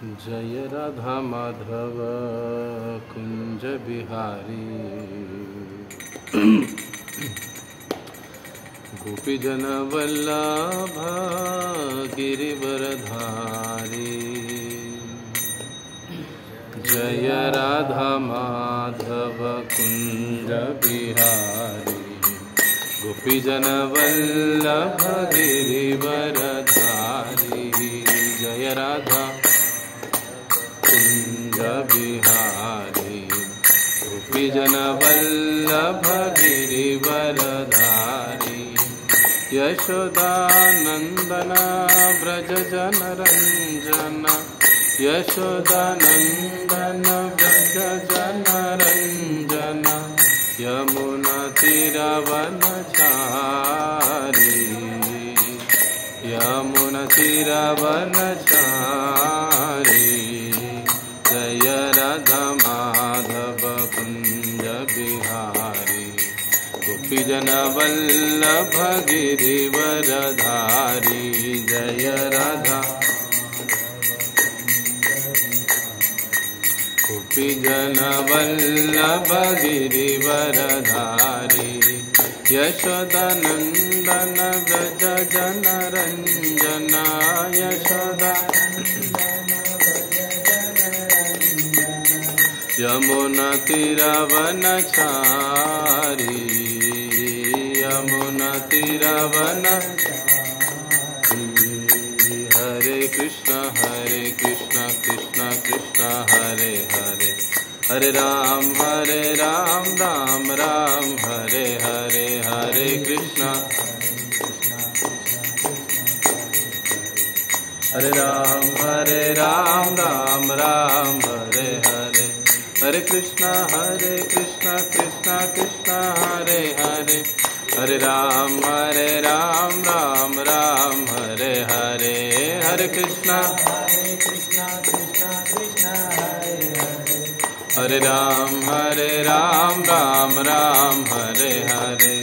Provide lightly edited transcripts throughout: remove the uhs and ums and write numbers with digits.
जय राधा माधव कुंज बिहारी गोपीजन वल्लभ गिरिवरधारी। जय राधा माधव कुंज बिहारी गोपीजन वल्लभ गिरिवरधारी। जय राधा कुंज बिहारी गोपीजन वल्लभ गिरिवरधारी। यशोदानंदन व्रज जन रंजन यशोदानंदन व्रज जन रंजन यमुना तीरवनचारी यमुना तीरवनचारी। जय राधा माधव कुंज बिहारी गोपीजन वल्लभ गिरिवरधारी। जय राधा गोपीजन वल्लभ गिरिवरधारी। यशोदानंदन व्रज जन रंजन यशोदा यमुना तीरवनचारी यमुना तीरवनचारी। हरे कृष्ण कृष्ण कृष्ण हरे हरे हरे राम राम राम हरे हरे। हरे कृष्ण हरे राम राम राम हरे हरे। हरे कृष्ण कृष्ण कृष्ण हरे हरे हरे राम राम राम हरे हरे। हरे कृष्ण कृष्ण कृष्ण हरे राम राम हरे हरे।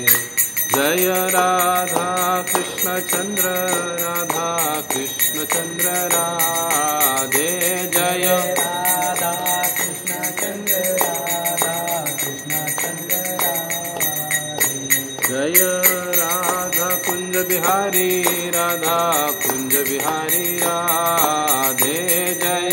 जय राधा कृष्ण चंद्र राधे। जय राधा कृष्ण चंद्र जय राधा कुंज बिहारी राधे। जय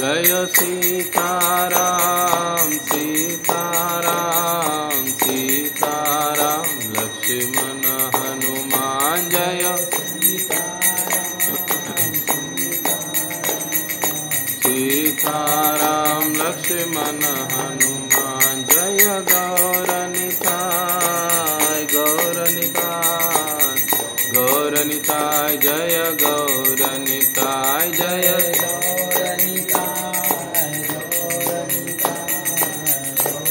जय सीताराम सीताराम सीताराम लक्ष्मण हनुमान। जय सीताराम लक्ष्मण हनुमान। जय गौरनिताय गौरनिताय जय गौरनिताय जय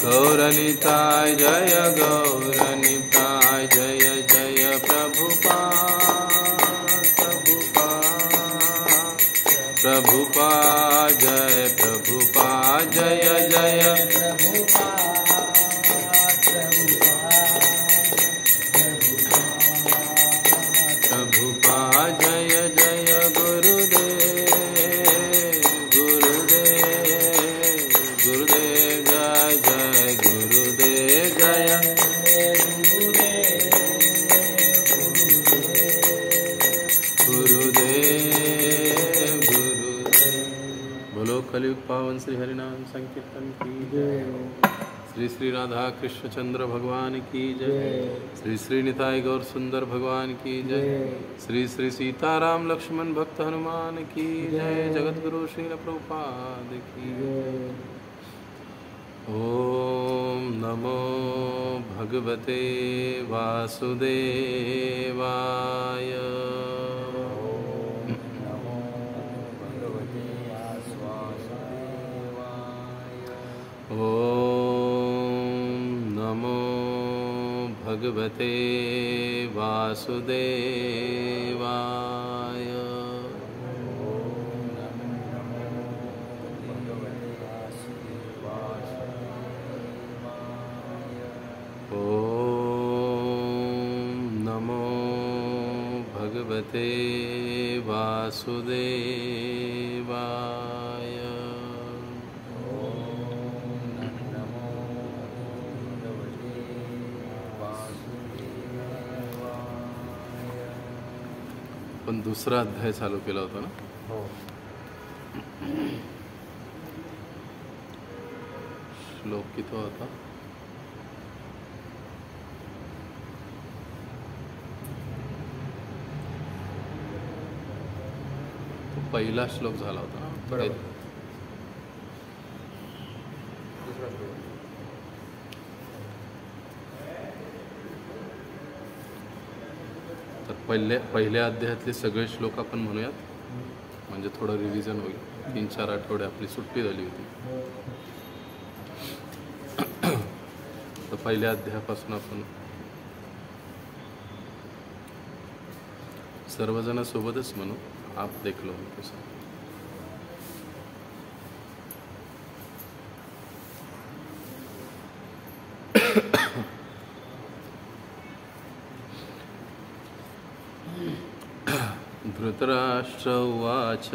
गौरनिताय जय गौरनिताय जय जय प्रभुपाद जय प्रभुपाद जय जय प्रभुपाद जय जय गुरुदेव गुरुदेव जय जय गुरुदेव जय गुरुदेव बोलो कलयुग पावन श्री हरिनाम संकीर्तन की जय। श्री श्री राधा कृष्ण चंद्र भगवान की जय। श्री श्री निताई गौर सुंदर भगवान की जय। श्री श्री सीताराम लक्ष्मण भक्त हनुमान की जय। जगत गुरु श्रील प्रभुपाद की जय। ओम नमो भगवते वासुदेवाय। ओम नमो भगवते वासुदेवाय। भगवते वासुदेवाय। पण दुसरा अध्याय चालू केला होता ना? हो. श्लोक किती होता? तो पहिला श्लोक झाला होता ना? बरोबर. दुसरा श्लोक. तर पहिल्या अध्यायातले सगळे श्लोक आपण म्हणूयात, म्हणजे थोडं रिव्हिजन होईल. 3-4 आठवडे आपली सुट्टी झाली होती. तर पहिल्या अध्यायापासून आपण सर्वजण सोबतच म्हणू. आप देख लो कैसा. धृतराष्ट्र उवाच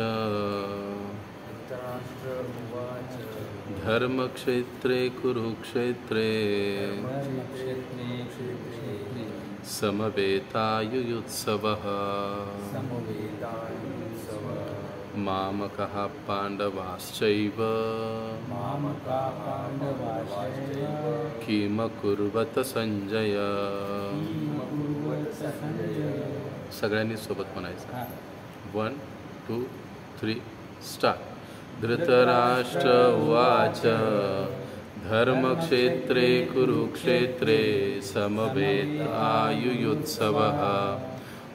धर्मक्षेत्रे कुरुक्षेत्रे समवेतायुयुत्सवः मामकः पाण्डवाश्चैव किमकुर्वत संजय. सगळ्यांनी सोबत म्हणायचं. 1, 2, 3 स्टार्ट. धृतराष्ट्र उवाच धर्मक्षेत्रे कुरुक्षेत्रे समवेतायुयुत्सवः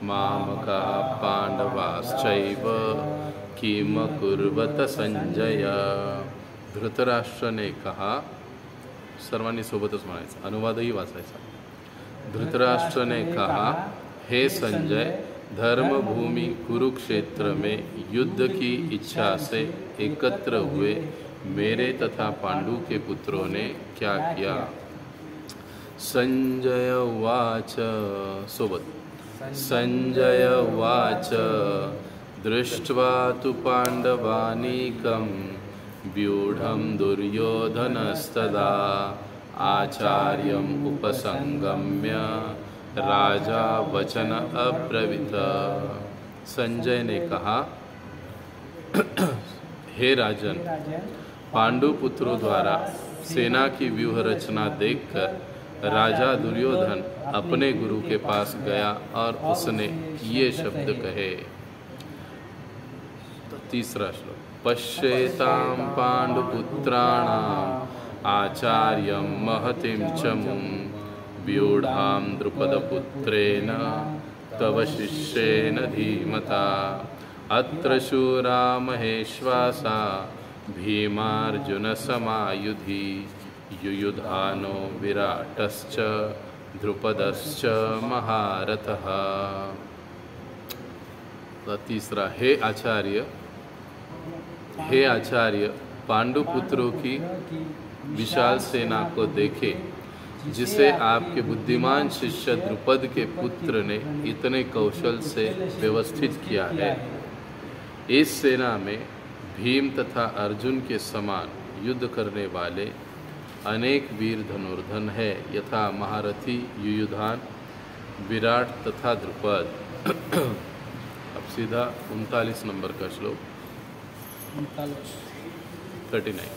मामकाः पांडवाश्चैव किमकुर्वत संजय. धृतराष्ट्र ने कहा, सर्वांनी सोबतच म्हणायचं, अनुवादही वाचायचा. धृतराष्ट्र ने कहा, हे संजय, धर्मभूमि कुरुक्षेत्र में युद्ध की इच्छा से एकत्र हुए मेरे तथा पांडु के पुत्रों ने क्या किया. संजय उवाच. सोबत. संजय उवाच दृष्ट्वा तु पांडवानीकं व्यूढ़ं दुर्योधनस्तदा आचार्यम् उपसंगम्य राजा वचन अब्रवीत. संजय ने कहा, हे राजन, पांडुपुत्रों द्वारा सेना की व्यूह रचना देखकर राजा दुर्योधन अपने गुरु के पास गया और उसने ये शब्द कहे. तो तीसरा श्लोक. पश्येतां पांडुपुत्राणाम् आचार्यं महतिं चमुं व्यूढ़ां द्रुपदपुत्रेण तव शिष्येन धीमता अत्र शूरा महेश्वासा भीमार्जुन समायुधि युयुधानो विराटश्च द्रुपदश्च महारथः. तीसरा. हे आचार्य, पांडुपुत्रों की विशाल सेना को देखे जिसे आपके बुद्धिमान शिष्य द्रुपद के पुत्र ने इतने कौशल से व्यवस्थित किया है. इस सेना में भीम तथा अर्जुन के समान युद्ध करने वाले अनेक वीर धनुर्धन है, यथा महारथी युयुधान, विराट तथा द्रुपद. अब सीधा 39 नंबर का श्लोक. 39.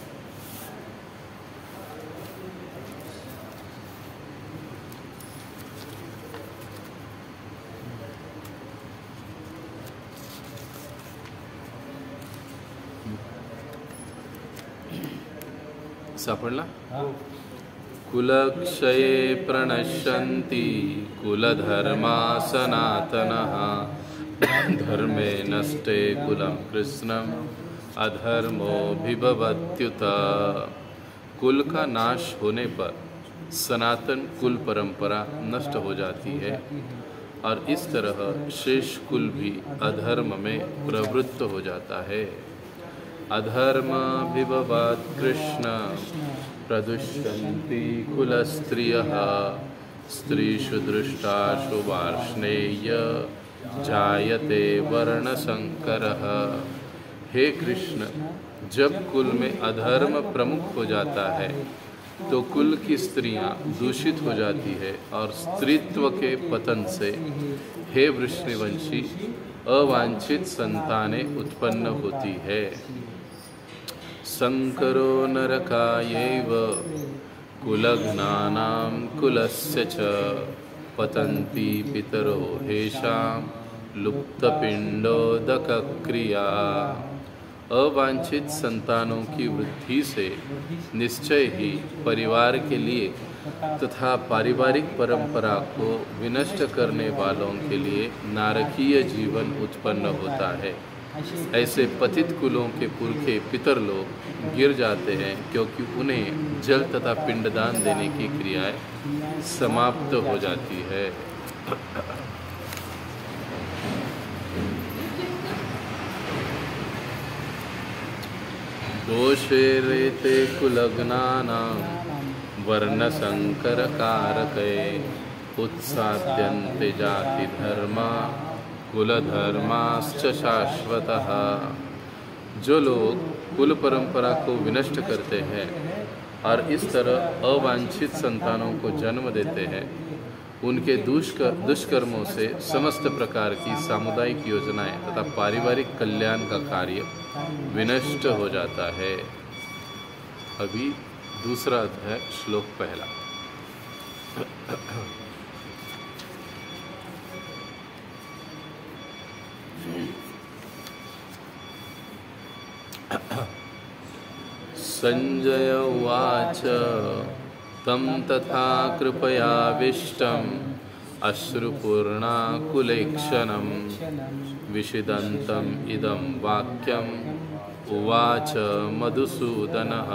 सापडला. कुलक्षये प्रणश्यन्ति कुलधर्मा सनातनः धर्मे नष्टे कुलं कृष्णम् अधर्मोऽभिभवत्युत. कुल का नाश होने पर सनातन कुल परंपरा नष्ट हो जाती है और इस तरह शेष कुल भी अधर्म में प्रवृत्त हो जाता है. अधर्माभिभवात् कृष्ण प्रदुष्यन्ति कुलस्त्रियः स्त्रीषु दृष्टाशु वार्ष्णेय जायते वर्णशंकरः। हे कृष्ण, जब कुल में अधर्म प्रमुख हो जाता है तो कुल की स्त्रियां दूषित हो जाती है और स्त्रीत्व के पतन से हे वृष्णिवंशी अवांछित संतानें उत्पन्न होती है। संकरो नरकायैव कुलघ्नानां कुलस्य च पतन्ति पितरो हेषां लुप्तपिंडोदकक्रिया। अवांछित संतानों की वृद्धि से निश्चय ही परिवार के लिए तथा पारिवारिक परंपरा को विनष्ट करने वालों के लिए नारकीय जीवन उत्पन्न होता है। ऐसे पतित कुलों के पुरखे पितर लोग गिर जाते हैं क्योंकि उन्हें जल तथा पिंडदान देने की क्रियाएं समाप्त हो जाती है। दोषे रेते कुलग्नानां वर्णसंकरकारके उत्साद्यन्ते जाति धर्मा कुलधर्माश्च शाश्वतः। जो लोग कुल परंपरा को विनष्ट करते हैं और इस तरह अवांछित संतानों को जन्म देते हैं, उनके दुष्कर्मों से समस्त प्रकार की सामुदायिक योजनाएं तथा पारिवारिक कल्याण का कार्य विनष्ट हो जाता है। अभी दूसरा अध्याय श्लोक पहला। संजय उवाच तं तथा कृपयाविष्टम् अश्रुपूर्णाकुलेक्षणं विषिदन्तम् इदं वाक्यम् उवाच मधुसूदनः।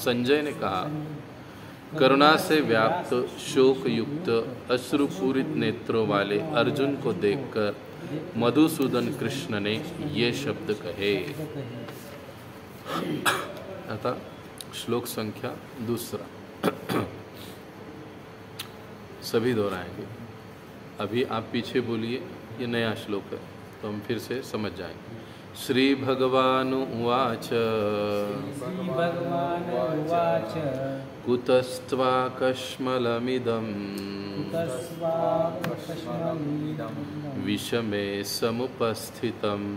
संजय ने कहा, करुणा से व्याप्त शोक युक्त अश्रुपूरित नेत्रों वाले अर्जुन को देखकर मधुसूदन कृष्ण ने ये शब्द कहे। अतः श्लोक संख्या दूसरा सभी दोहराएंगे। अभी आप पीछे बोलिए, ये नया श्लोक है तो हम फिर से समझ जाएंगे। श्री भगवानुवाच कुतस्त्वाकश्मलमिदं विषमे समुपस्थितम्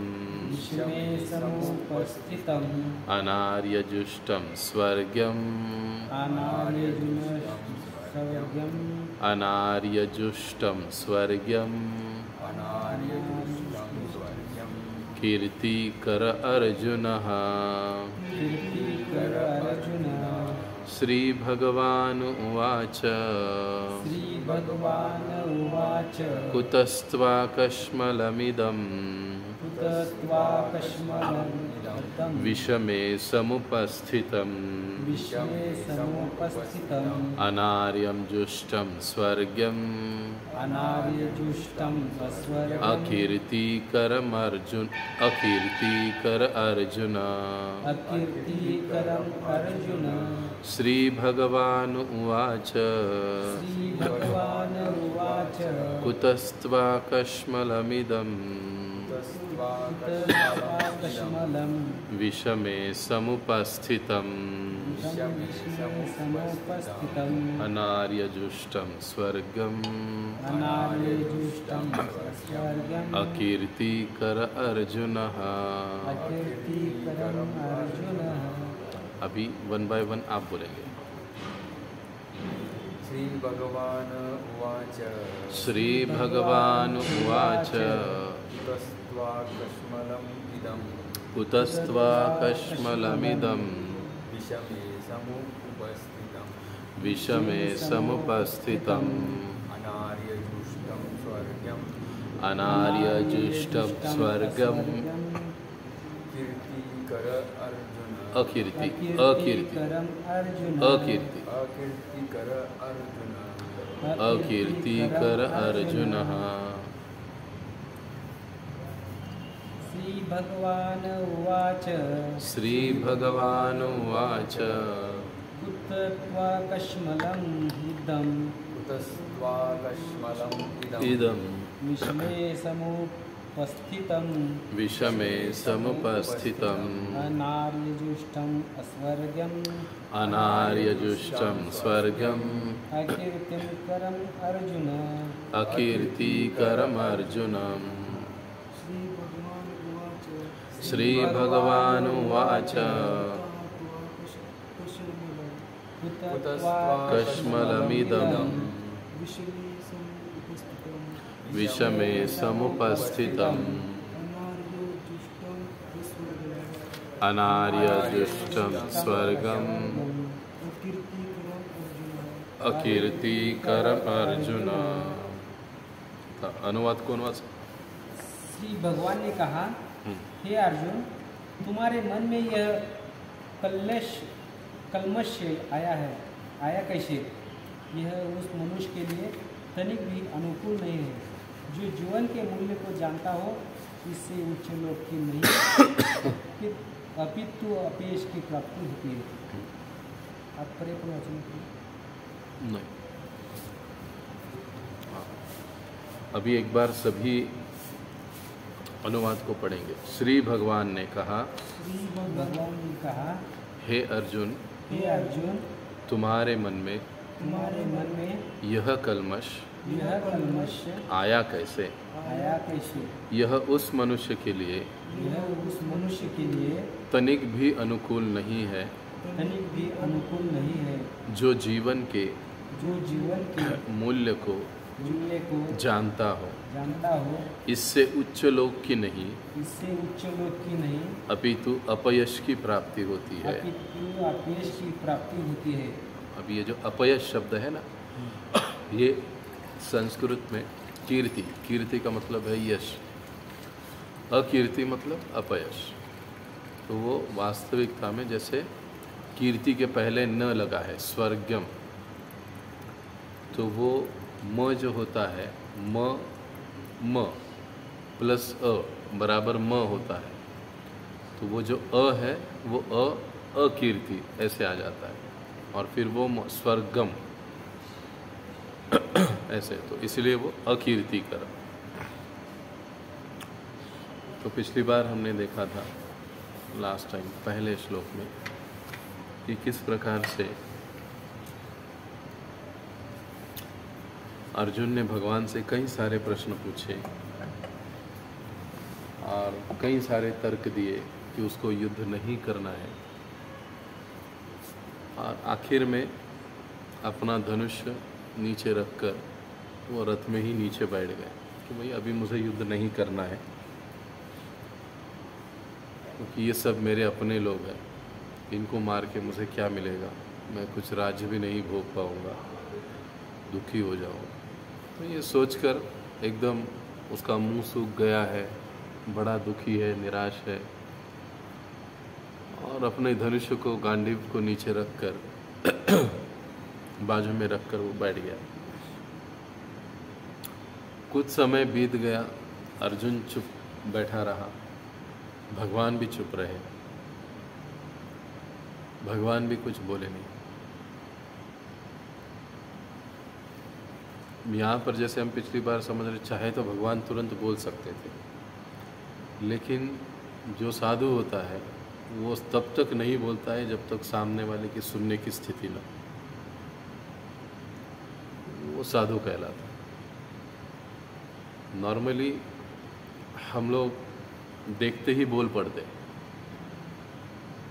अनार्यजुष्टं स्वर्ग्यम् अनार्यजुष्टं स्वर्ग्यम् कीर्तिकर अर्जुनः। श्री भगवानुवाच कुतस्त्वाकश्मलमिदं विषमे समुपस्थितम् अनार्यं जुष्टं स्वर्ग्यम् अकीर्तिकर अर्जुन। श्री भगवानुवाच कुतस्त्वाकश्मलमिदं विषमे समुपस्थितम् अनार्यजुष्टं स्वर्गम् अकीर्तिकर अर्जुनः। अभी वन बाय वन आप बोलेंगे। श्री भगवान उवाच श्री भगवान उवाच कुतस्त्वाकश्मलमिदं विषमे समुपस्थितम् अनार्यजुष्टं स्वर्गम् अकीर्तिकर अर्जुनः। श्री भगवानुवाच कुतस्त्वाकश्मलम् इदं विषमे समुपस्थितम् विषमे समुपस्थितम् अनार्यजुष्टम् अस्वर्गम् अनार्यजुष्टं स्वर्गम् अकीर्तिकरम् अर्जुन अकीर्तिकरमर्जुनम् श्रीभगवानुवाच कश्मलमिदं विषमे समुपस्थितम् अनार्यजुष्टं स्वर्गम् अकीर्तिकरम अर्जुन। अनुवाद कौन वाच? श्री भगवान ने कहा, हे अर्जुन, तुम्हारे मन में यह कल्मश आया कैसे? यह उस मनुष्य के लिए तनिक भी अनुकूल नहीं है जो जीवन के मूल्य को जानता हो। इससे उच्च लोक की नहीं अपितु अपयश की प्राप्ति होती है। आप परे को वचन नहीं। अभी एक बार सभी अनुवाद को पढ़ेंगे। श्री भगवान ने कहा, श्री भगवान ने कहा, हे अर्जुन, तुम्हारे मन में यह कल्मश आया कैसे? यह उस मनुष्य के लिए तनिक भी अनुकूल नहीं है जो जीवन के मूल्य को जानता हो। इससे उच्च लोक की नहीं अपितु अपयश की प्राप्ति होती है। अब ये जो अपयश शब्द है ना, ये संस्कृत में कीर्ति का मतलब है यश, अकीर्ति मतलब अपयश। तो वो वास्तविकता में जैसे कीर्ति के पहले न लगा है स्वर्गम, तो वो म जो होता है म प्लस अ बराबर म होता है। तो वो जो अ है वो अकीर्ति ऐसे आ जाता है, और फिर वो स्वर्गम ऐसे, तो इसलिए वो अकीर्ति कर। तो पिछली बार हमने देखा था लास्ट टाइम पहले श्लोक में कि किस प्रकार से अर्जुन ने भगवान से कई सारे प्रश्न पूछे और कई सारे तर्क दिए कि उसको युद्ध नहीं करना है, और आखिर में अपना धनुष नीचे रखकर वो रथ में ही नीचे बैठ गए कि भाई अभी मुझे युद्ध नहीं करना है, क्योंकि ये सब मेरे अपने लोग हैं, इनको मार के मुझे क्या मिलेगा, मैं कुछ राज्य भी नहीं भोग पाऊंगा, दुखी हो जाऊंगा। तो ये सोचकर एकदम उसका मुंह सूख गया है, बड़ा दुखी है, निराश है, और अपने धनुष को गांडीव को नीचे रखकर बाजू में रखकर वो बैठ गया। कुछ समय बीत गया, अर्जुन चुप बैठा रहा, भगवान भी चुप रहे, भगवान भी कुछ बोले नहीं। यहाँ पर जैसे हम पिछली बार समझ रहे, चाहे तो भगवान तुरंत बोल सकते थे, लेकिन जो साधु होता है वो तब तक नहीं बोलता है जब तक सामने वाले की सुनने की स्थिति न, वो साधु कहलाता है। नॉर्मली हम लोग देखते ही बोल पड़ते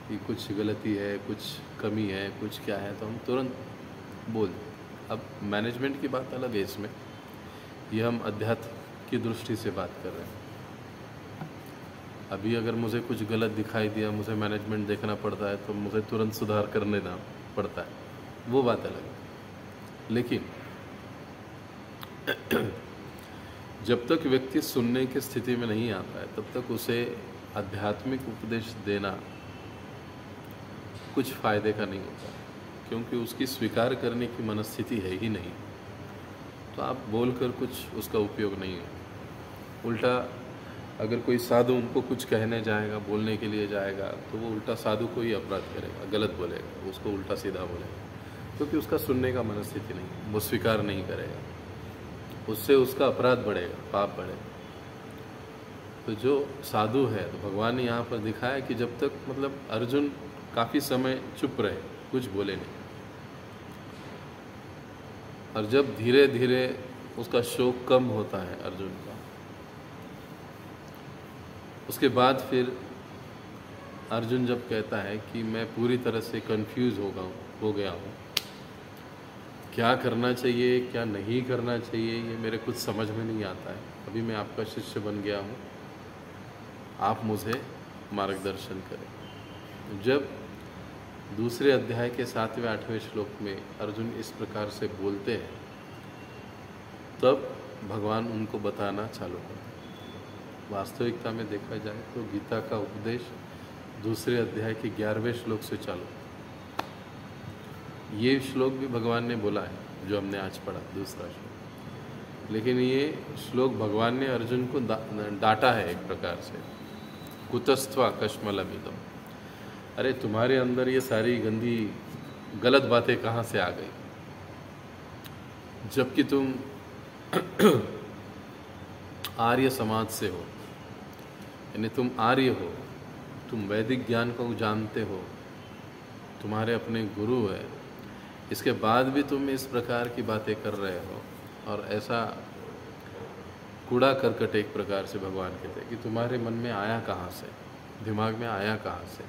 कि कुछ गलती है, कुछ कमी है, कुछ क्या है, तो हम तुरंत बोल। अब मैनेजमेंट की बात अलग है, इसमें ये हम अध्यात्म की दृष्टि से बात कर रहे हैं। अभी अगर मुझे कुछ गलत दिखाई दिया, मुझे मैनेजमेंट देखना पड़ता है, तो मुझे तुरंत सुधार करने देना पड़ता है, वो बात अलग है। लेकिन जब तक व्यक्ति सुनने की स्थिति में नहीं आता है, तब तक उसे आध्यात्मिक उपदेश देना कुछ फायदे का नहीं होता, क्योंकि उसकी स्वीकार करने की मनस्थिति है ही नहीं। तो आप बोलकर कुछ उसका उपयोग नहीं है। उल्टा अगर कोई साधु उनको कुछ कहने जाएगा, बोलने के लिए जाएगा, तो वो उल्टा साधु को ही अपराध करेगा, गलत बोलेगा, उसको उल्टा सीधा बोलेगा। क्योंकि उसका सुनने का मनस्थिति नहीं, वो स्वीकार नहीं करेगा, उससे उसका अपराध बढ़ेगा, पाप बढ़ेगा। तो जो साधु है, तो भगवान ने यहाँ पर दिखाया कि जब तक मतलब अर्जुन काफ़ी समय चुप रहे, कुछ बोले नहीं, और जब धीरे धीरे उसका शोक कम होता है अर्जुन का, उसके बाद फिर अर्जुन जब कहता है कि मैं पूरी तरह से कंफ्यूज हो गया हूँ, क्या करना चाहिए क्या नहीं करना चाहिए ये मेरे कुछ समझ में नहीं आता है, अभी मैं आपका शिष्य बन गया हूँ, आप मुझे मार्गदर्शन करें। जब दूसरे अध्याय के 7वें 8वें श्लोक में अर्जुन इस प्रकार से बोलते हैं, तब भगवान उनको बताना चालू करते हैं। वास्तविकता में देखा जाए तो गीता का उपदेश दूसरे अध्याय के 11वें श्लोक से चालू। ये श्लोक भी भगवान ने बोला है जो हमने आज पढ़ा, दूसरा श्लोक, लेकिन ये श्लोक भगवान ने अर्जुन को डांटा है एक प्रकार से, कुतस्त्वा कश्मलमिदम, अरे तुम्हारे अंदर ये सारी गंदी गलत बातें कहाँ से आ गई, जबकि तुम आर्य समाज से हो, यानी तुम आर्य हो, तुम वैदिक ज्ञान को जानते हो, तुम्हारे अपने गुरु है, इसके बाद भी तुम इस प्रकार की बातें कर रहे हो। और ऐसा कूड़ा करकट एक प्रकार से भगवान कहते हैं कि तुम्हारे मन में आया कहाँ से, दिमाग में आया कहाँ से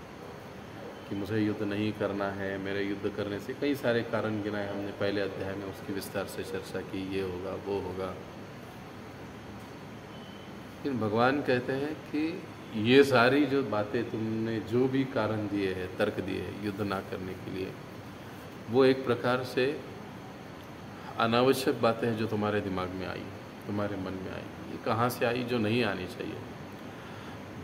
कि मुझे युद्ध नहीं करना है, मेरे युद्ध करने से कई सारे कारण गिनाए हमने पहले अध्याय में, उसकी विस्तार से चर्चा की, ये होगा वो होगा। लेकिन भगवान कहते हैं कि ये सारी जो बातें तुमने जो भी कारण दिए हैं, तर्क दिए हैं युद्ध ना करने के लिए, वो एक प्रकार से अनावश्यक बातें हैं जो तुम्हारे दिमाग में आई, तुम्हारे मन में आई। ये कहाँ से आई जो नहीं आनी चाहिए।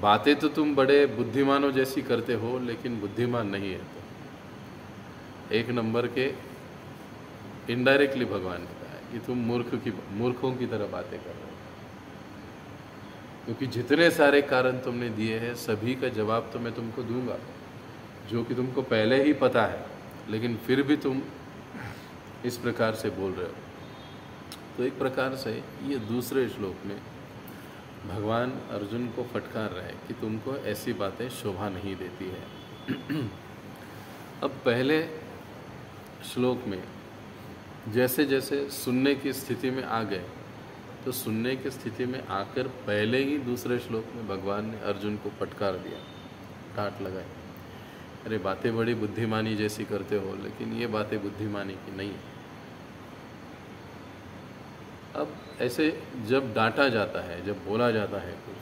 बातें तो तुम बड़े बुद्धिमानों जैसी करते हो, लेकिन बुद्धिमान नहीं है। तो एक नंबर के इनडायरेक्टली भगवान ने कहा है कि तुम मूर्खों की तरह बातें कर रहे हो, क्योंकि जितने सारे कारण तुमने दिए हैं सभी का जवाब तो मैं तुमको दूंगा, जो कि तुमको पहले ही पता है, लेकिन फिर भी तुम इस प्रकार से बोल रहे हो। तो एक प्रकार से ये दूसरे श्लोक में भगवान अर्जुन को फटकार रहे हैं कि तुमको ऐसी बातें शोभा नहीं देती है। अब पहले श्लोक में जैसे जैसे सुनने की स्थिति में आ गए, तो सुनने की स्थिति में आकर पहले ही दूसरे श्लोक में भगवान ने अर्जुन को फटकार दिया, डांट लगाई, अरे बातें बड़ी बुद्धिमानी जैसी करते हो, लेकिन ये बातें बुद्धिमानी की नहीं है। अब ऐसे जब डांटा जाता है, जब बोला जाता है कुछ,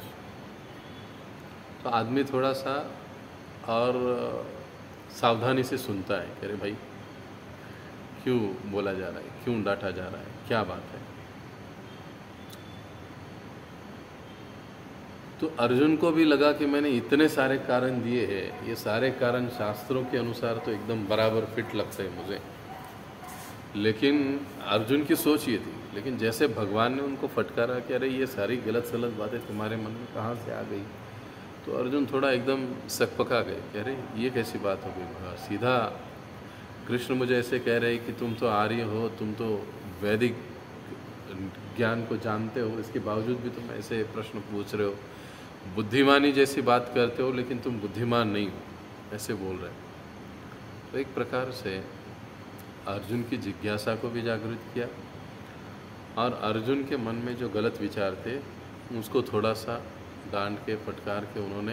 तो आदमी थोड़ा सा और सावधानी से सुनता है कि अरे भाई क्यों बोला जा रहा है, क्यों डांटा जा रहा है, क्या बात है। तो अर्जुन को भी लगा कि मैंने इतने सारे कारण दिए हैं, ये सारे कारण शास्त्रों के अनुसार तो एकदम बराबर फिट लगते हैं मुझे, लेकिन अर्जुन की सोच ये थी। लेकिन जैसे भगवान ने उनको फटकारा कि अरे ये सारी गलत सलत बातें तुम्हारे मन में कहाँ से आ गई, तो अर्जुन थोड़ा एकदम सकपका गए कि अरे ये कैसी बात हो गई। सीधा कृष्ण मुझे ऐसे कह रहे कि तुम तो आर्य हो, तुम तो वैदिक ज्ञान को जानते हो, इसके बावजूद भी तुम ऐसे प्रश्न पूछ रहे हो, बुद्धिमानी जैसी बात करते हो, लेकिन तुम बुद्धिमान नहीं हो, ऐसे बोल रहे हो। तो एक प्रकार से अर्जुन की जिज्ञासा को भी जागृत किया, और अर्जुन के मन में जो गलत विचार थे उसको थोड़ा सा डांट के फटकार के उन्होंने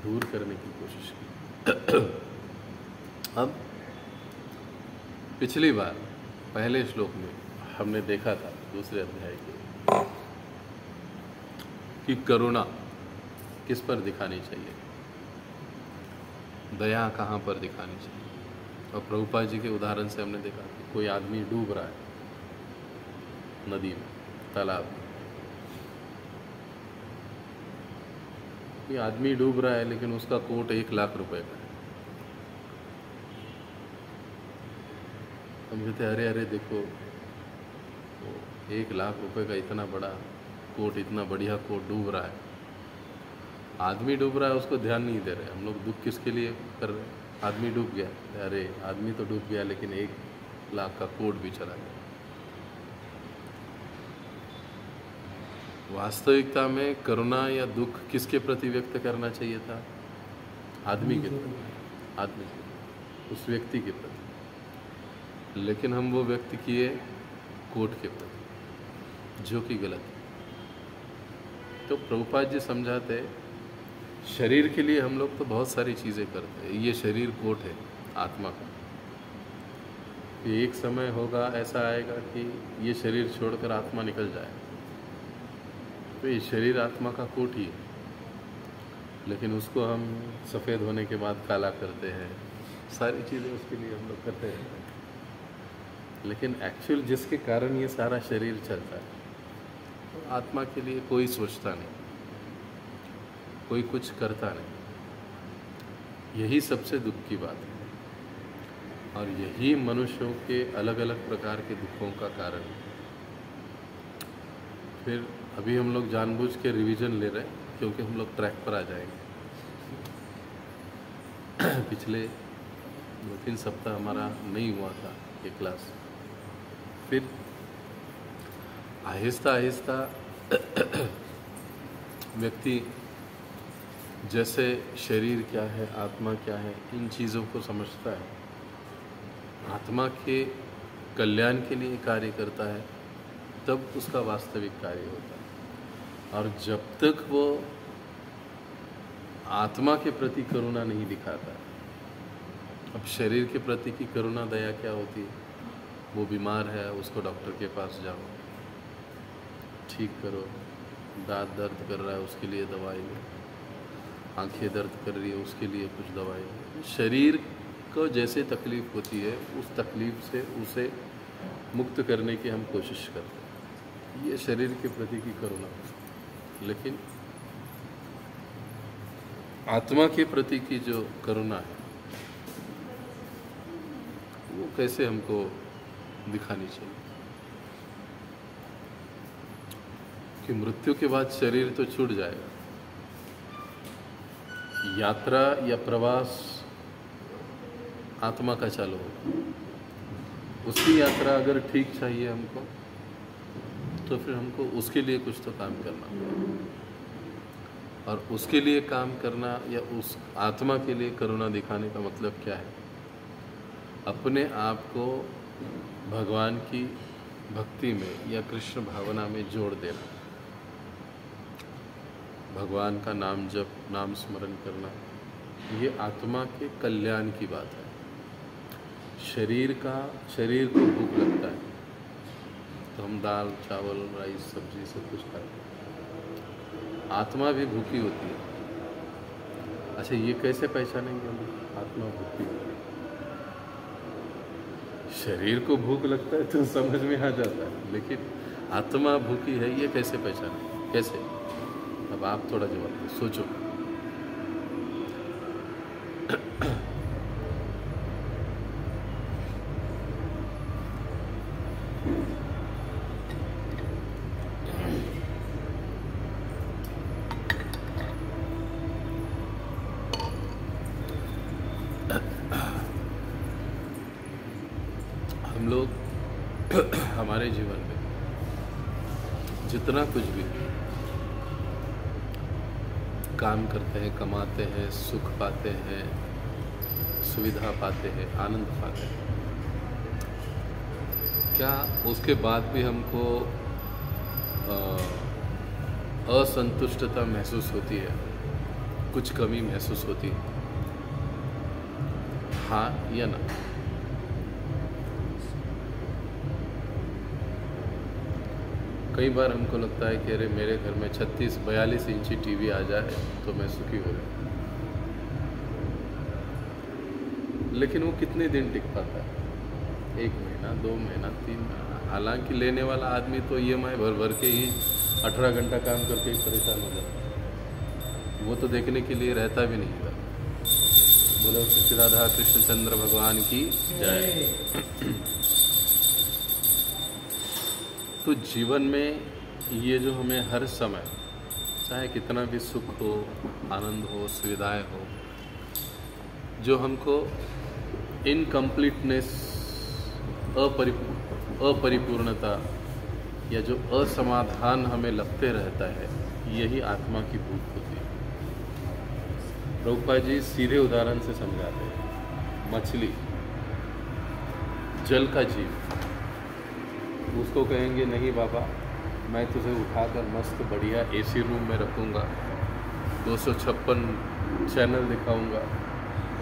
दूर करने की कोशिश की। अब पिछली बार पहले श्लोक में हमने देखा था दूसरे अध्याय के कि करुणा किस पर दिखानी चाहिए, दया कहाँ पर दिखानी चाहिए। और प्रभुपाद जी के उदाहरण से हमने देखा कि कोई आदमी डूब रहा है नदी में, तालाब में, ये आदमी डूब रहा है लेकिन उसका कोट 1 लाख रुपए का है। हम कहते अरे अरे देखो 1 लाख रुपए का इतना बड़ा कोट, इतना बढ़िया कोट डूब रहा है, आदमी डूब रहा है उसको ध्यान नहीं दे रहे। हम लोग दुख किसके लिए कर रहे हैं, आदमी डूब गया, अरे आदमी तो डूब गया लेकिन 1 लाख का कोड भी चला गया। वास्तविकता में करुणा या दुख किसके प्रति व्यक्त करना चाहिए था? आदमी के प्रति, आदमी के, उस व्यक्ति के प्रति। लेकिन हम वो व्यक्त किए कोर्ट के प्रति, जो कि गलत है। तो प्रभुपाद जी समझाते, शरीर के लिए हम लोग तो बहुत सारी चीज़ें करते हैं। ये शरीर कोर्ट है आत्मा का। एक समय होगा, ऐसा आएगा कि ये शरीर छोड़कर आत्मा निकल जाए, तो ये शरीर आत्मा का कोट ही है। लेकिन उसको हम सफ़ेद होने के बाद काला करते हैं, सारी चीज़ें उसके लिए हम लोग करते हैं। लेकिन एक्चुअल जिसके कारण ये सारा शरीर चलता है, तो आत्मा के लिए कोई सोचता नहीं, कोई कुछ करता नहीं। यही सबसे दुख की बात है, और यही मनुष्यों के अलग अलग प्रकार के दुखों का कारण है। फिर अभी हम लोग जानबूझ के रिवीजन ले रहे हैं, क्योंकि हम लोग ट्रैक पर आ जाएंगे। पिछले 2-3 सप्ताह हमारा नहीं हुआ था ये क्लास। फिर आहिस्ता आहिस्ता व्यक्ति जैसे शरीर क्या है, आत्मा क्या है, इन चीज़ों को समझता है, आत्मा के कल्याण के लिए कार्य करता है, तब उसका वास्तविक कार्य होता है। और जब तक वो आत्मा के प्रति करुणा नहीं दिखाता, अब शरीर के प्रति की करुणा दया क्या होती है? वो बीमार है, उसको डॉक्टर के पास जाओ, ठीक करो। दांत दर्द कर रहा है, उसके लिए दवाई लो। आंखें दर्द कर रही है, उसके लिए कुछ दवाई लो। शरीर को जैसे तकलीफ़ होती है, उस तकलीफ़ से उसे मुक्त करने की हम कोशिश करते हैं। ये शरीर के प्रति की करुणा। लेकिन आत्मा के प्रति की जो करुणा है, वो कैसे हमको दिखानी चाहिए? कि मृत्यु के बाद शरीर तो छूट जाएगा। यात्रा या प्रवास आत्मा का चालू होगा। उसकी यात्रा अगर ठीक चाहिए हमको, तो फिर हमको उसके लिए कुछ तो काम करना होगा। और उसके लिए काम करना या उस आत्मा के लिए करुणा दिखाने का मतलब क्या है? अपने आप को भगवान की भक्ति में या कृष्ण भावना में जोड़ देना। भगवान का नाम जप, नाम स्मरण करना, ये आत्मा के कल्याण की बात है। शरीर को भूख लगता है, तो हम दाल, चावल, राइस, सब्जी सब कुछ खाते हैं। आत्मा भी भूखी होती है। अच्छा, ये कैसे पहचानेंगे हम आत्मा भूखी है? शरीर को भूख लगता है तो समझ में आ जाता है, लेकिन आत्मा भूखी है, ये कैसे पहचानें? कैसे? अब आप थोड़ा जवाब दो, सोचो। हम लोग हमारे जीवन में जितना कुछ भी काम करते हैं, कमाते हैं, सुख पाते हैं, सुविधा पाते हैं, आनंद पाते हैं, क्या उसके बाद भी हमको असंतुष्टता महसूस होती है? कुछ कमी महसूस होती है? हाँ या ना? कई बार हमको लगता है कि अरे मेरे घर में 36-42 इंची टीवी आ जाए तो मैं सुखी हो जाऊँ। लेकिन वो कितने दिन टिक पाता है? 1 महीना, 2 महीना, 3 महीना। हालांकि लेने वाला आदमी तो EMI भर भर के ही 18 घंटा काम करके ही परेशान हो जाता है। वो तो देखने के लिए रहता भी नहीं था। बोलो श्री राधा कृष्णचंद्र भगवान की जय। तो जीवन में ये जो हमें हर समय, चाहे कितना भी सुख हो, आनंद हो, सुविधाएं हो, जो हमको इनकम्प्लीटनेस अपरिपूर्णता या जो असमाधान हमें लगते रहता है, यही आत्मा की भूख होती है। प्रभुपाद जी सीधे उदाहरण से समझाते हैं। मछली, जल का जीव, उसको कहेंगे नहीं बाबा, मैं तुझे उठाकर मस्त बढ़िया एसी रूम में रखूँगा, 256 चैनल दिखाऊंगा,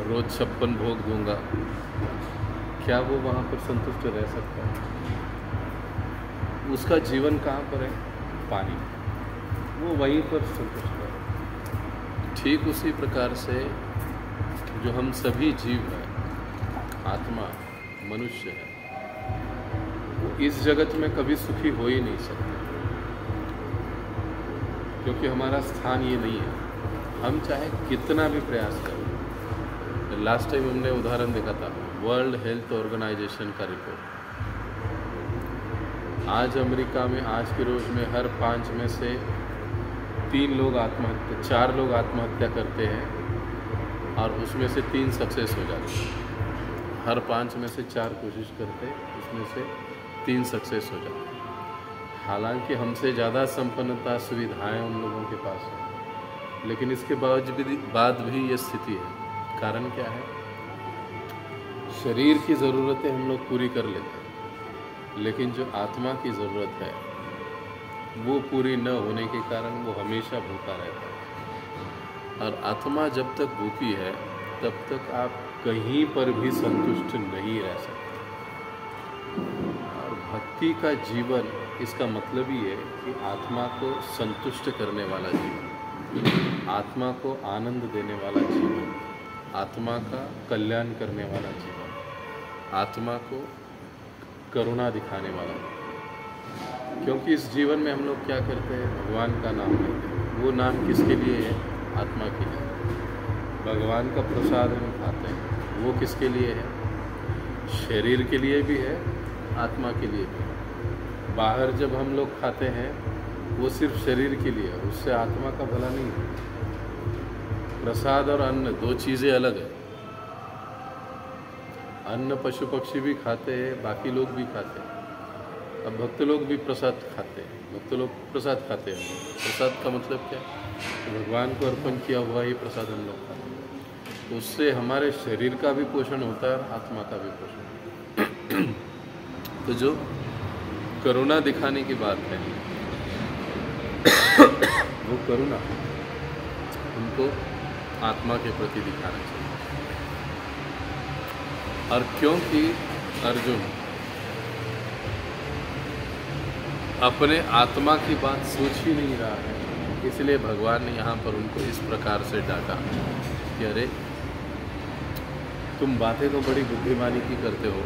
रोज़ 56 भोग दूंगा, क्या वो वहाँ पर संतुष्ट रह सकता है? उसका जीवन कहाँ पर है? पानी, वो वहीं पर संतुष्ट है। ठीक उसी प्रकार से जो हम सभी जीव हैं, आत्मा, मनुष्य है, वो इस जगत में कभी सुखी हो ही नहीं सकते, क्योंकि हमारा स्थान ये नहीं है। हम चाहे कितना भी प्रयास करें। लास्ट टाइम हमने उदाहरण देखा था वर्ल्ड हेल्थ ऑर्गेनाइजेशन का रिपोर्ट। आज अमेरिका में आज के रोज में हर 5 में से 4 लोग आत्महत्या करते हैं और उसमें से 3 सक्सेस हो जाते हैं। हर 5 में से 4 कोशिश करते हैं, उसमें से 3 सक्सेस हो जाते हैं। हालांकि हमसे ज़्यादा संपन्नता, सुविधाएं उन लोगों के पास है, लेकिन इसके बाद भी ये स्थिति है। कारण क्या है? शरीर की ज़रूरतें हम लोग पूरी कर लेते हैं, लेकिन जो आत्मा की ज़रूरत है वो पूरी न होने के कारण वो हमेशा भूखा रहता है। और आत्मा जब तक भूखी है तब तक आप कहीं पर भी संतुष्ट नहीं रह सकते। और भक्ति का जीवन, इसका मतलब ही है कि आत्मा को संतुष्ट करने वाला जीवन, आत्मा को आनंद देने वाला जीवन, आत्मा का कल्याण करने वाला जीवन, आत्मा को करुणा दिखाने वाला। क्योंकि इस जीवन में हम लोग क्या करते हैं? भगवान का नाम लेते हैं। वो नाम किसके लिए है? आत्मा के लिए। भगवान का प्रसाद हम खाते हैं, वो किसके लिए है? शरीर के लिए भी है, आत्मा के लिए भी है। बाहर जब हम लोग खाते हैं वो सिर्फ शरीर के लिए है, उससे आत्मा का भला नहीं है। प्रसाद और अन्न 2 चीज़ें अलग है। अन्न पशु पक्षी भी खाते हैं, बाकी लोग भी खाते हैं। अब भक्त लोग भी प्रसाद खाते हैं, भक्त लोग प्रसाद खाते हैं। प्रसाद का मतलब क्या है? तो भगवान को अर्पण किया हुआ ये प्रसाद हम लोग खाते हैं। तो उससे हमारे शरीर का भी पोषण होता है और आत्मा का भी पोषण। तो जो करुणा दिखाने की बात है, वो करुणा उनको आत्मा के प्रति दिखाना चाहिए। और क्योंकि अर्जुन अपने आत्मा की बात सोच ही नहीं रहा है, इसलिए भगवान ने यहाँ पर उनको इस प्रकार से डांटा कि अरे तुम बातें तो बड़ी बुद्धिमानी की करते हो,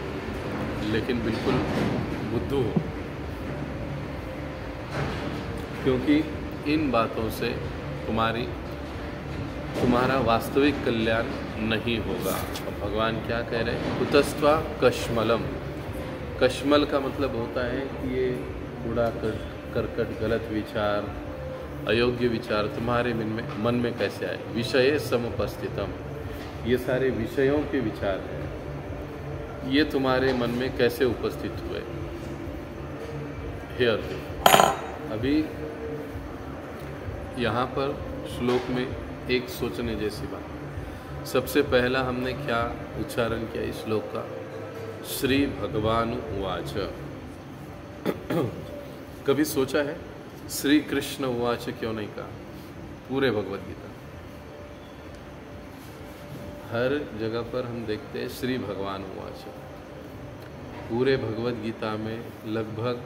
लेकिन बिल्कुल बुद्धू हो, क्योंकि इन बातों से तुम्हारा वास्तविक कल्याण नहीं होगा। और भगवान क्या कह रहे हैं? कुतस्त्वा कश्मलम। कश्मल का मतलब होता है कि ये कूड़ा करकट, गलत विचार, अयोग्य विचार तुम्हारे मन में कैसे आए? विषय समुपस्थितम, ये सारे विषयों के विचार हैं, ये तुम्हारे मन में कैसे उपस्थित हुए? हे अर्जुन, अभी यहाँ पर श्लोक में एक सोचने जैसी बात। सबसे पहला हमने क्या उच्चारण किया इस श्लोक का? श्री भगवान उवाच। कभी सोचा है श्री कृष्ण उवाच क्यों नहीं कहा? पूरे भगवद गीता हर जगह पर हम देखते हैं श्री भगवान उवाच। पूरे भगवद गीता में लगभग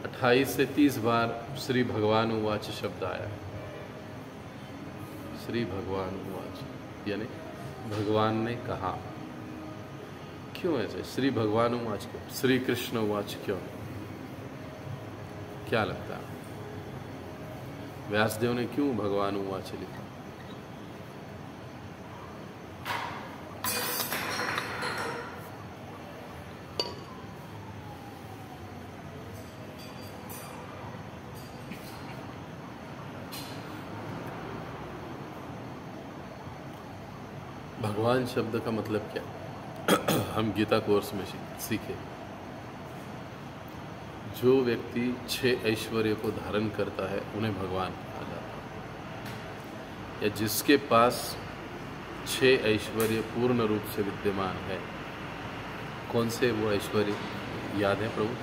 28 से 30 बार श्री भगवान उवाच शब्द आया है। श्री भगवान उवाच यानी भगवान ने कहा। क्यों ऐसे श्री भगवान उवाच क्यों? श्री कृष्ण उवाच क्यों? क्या लगता है व्यासदेव ने क्यों भगवान उवाच लिखा? भगवान शब्द का मतलब क्या? हम गीता कोर्स में सीखे, जो व्यक्ति 6 ऐश्वर्य को धारण करता है उन्हें भगवान कहा जाता है, या जिसके पास 6 ऐश्वर्य पूर्ण रूप से विद्यमान है। कौन से वो ऐश्वर्य याद है प्रभु?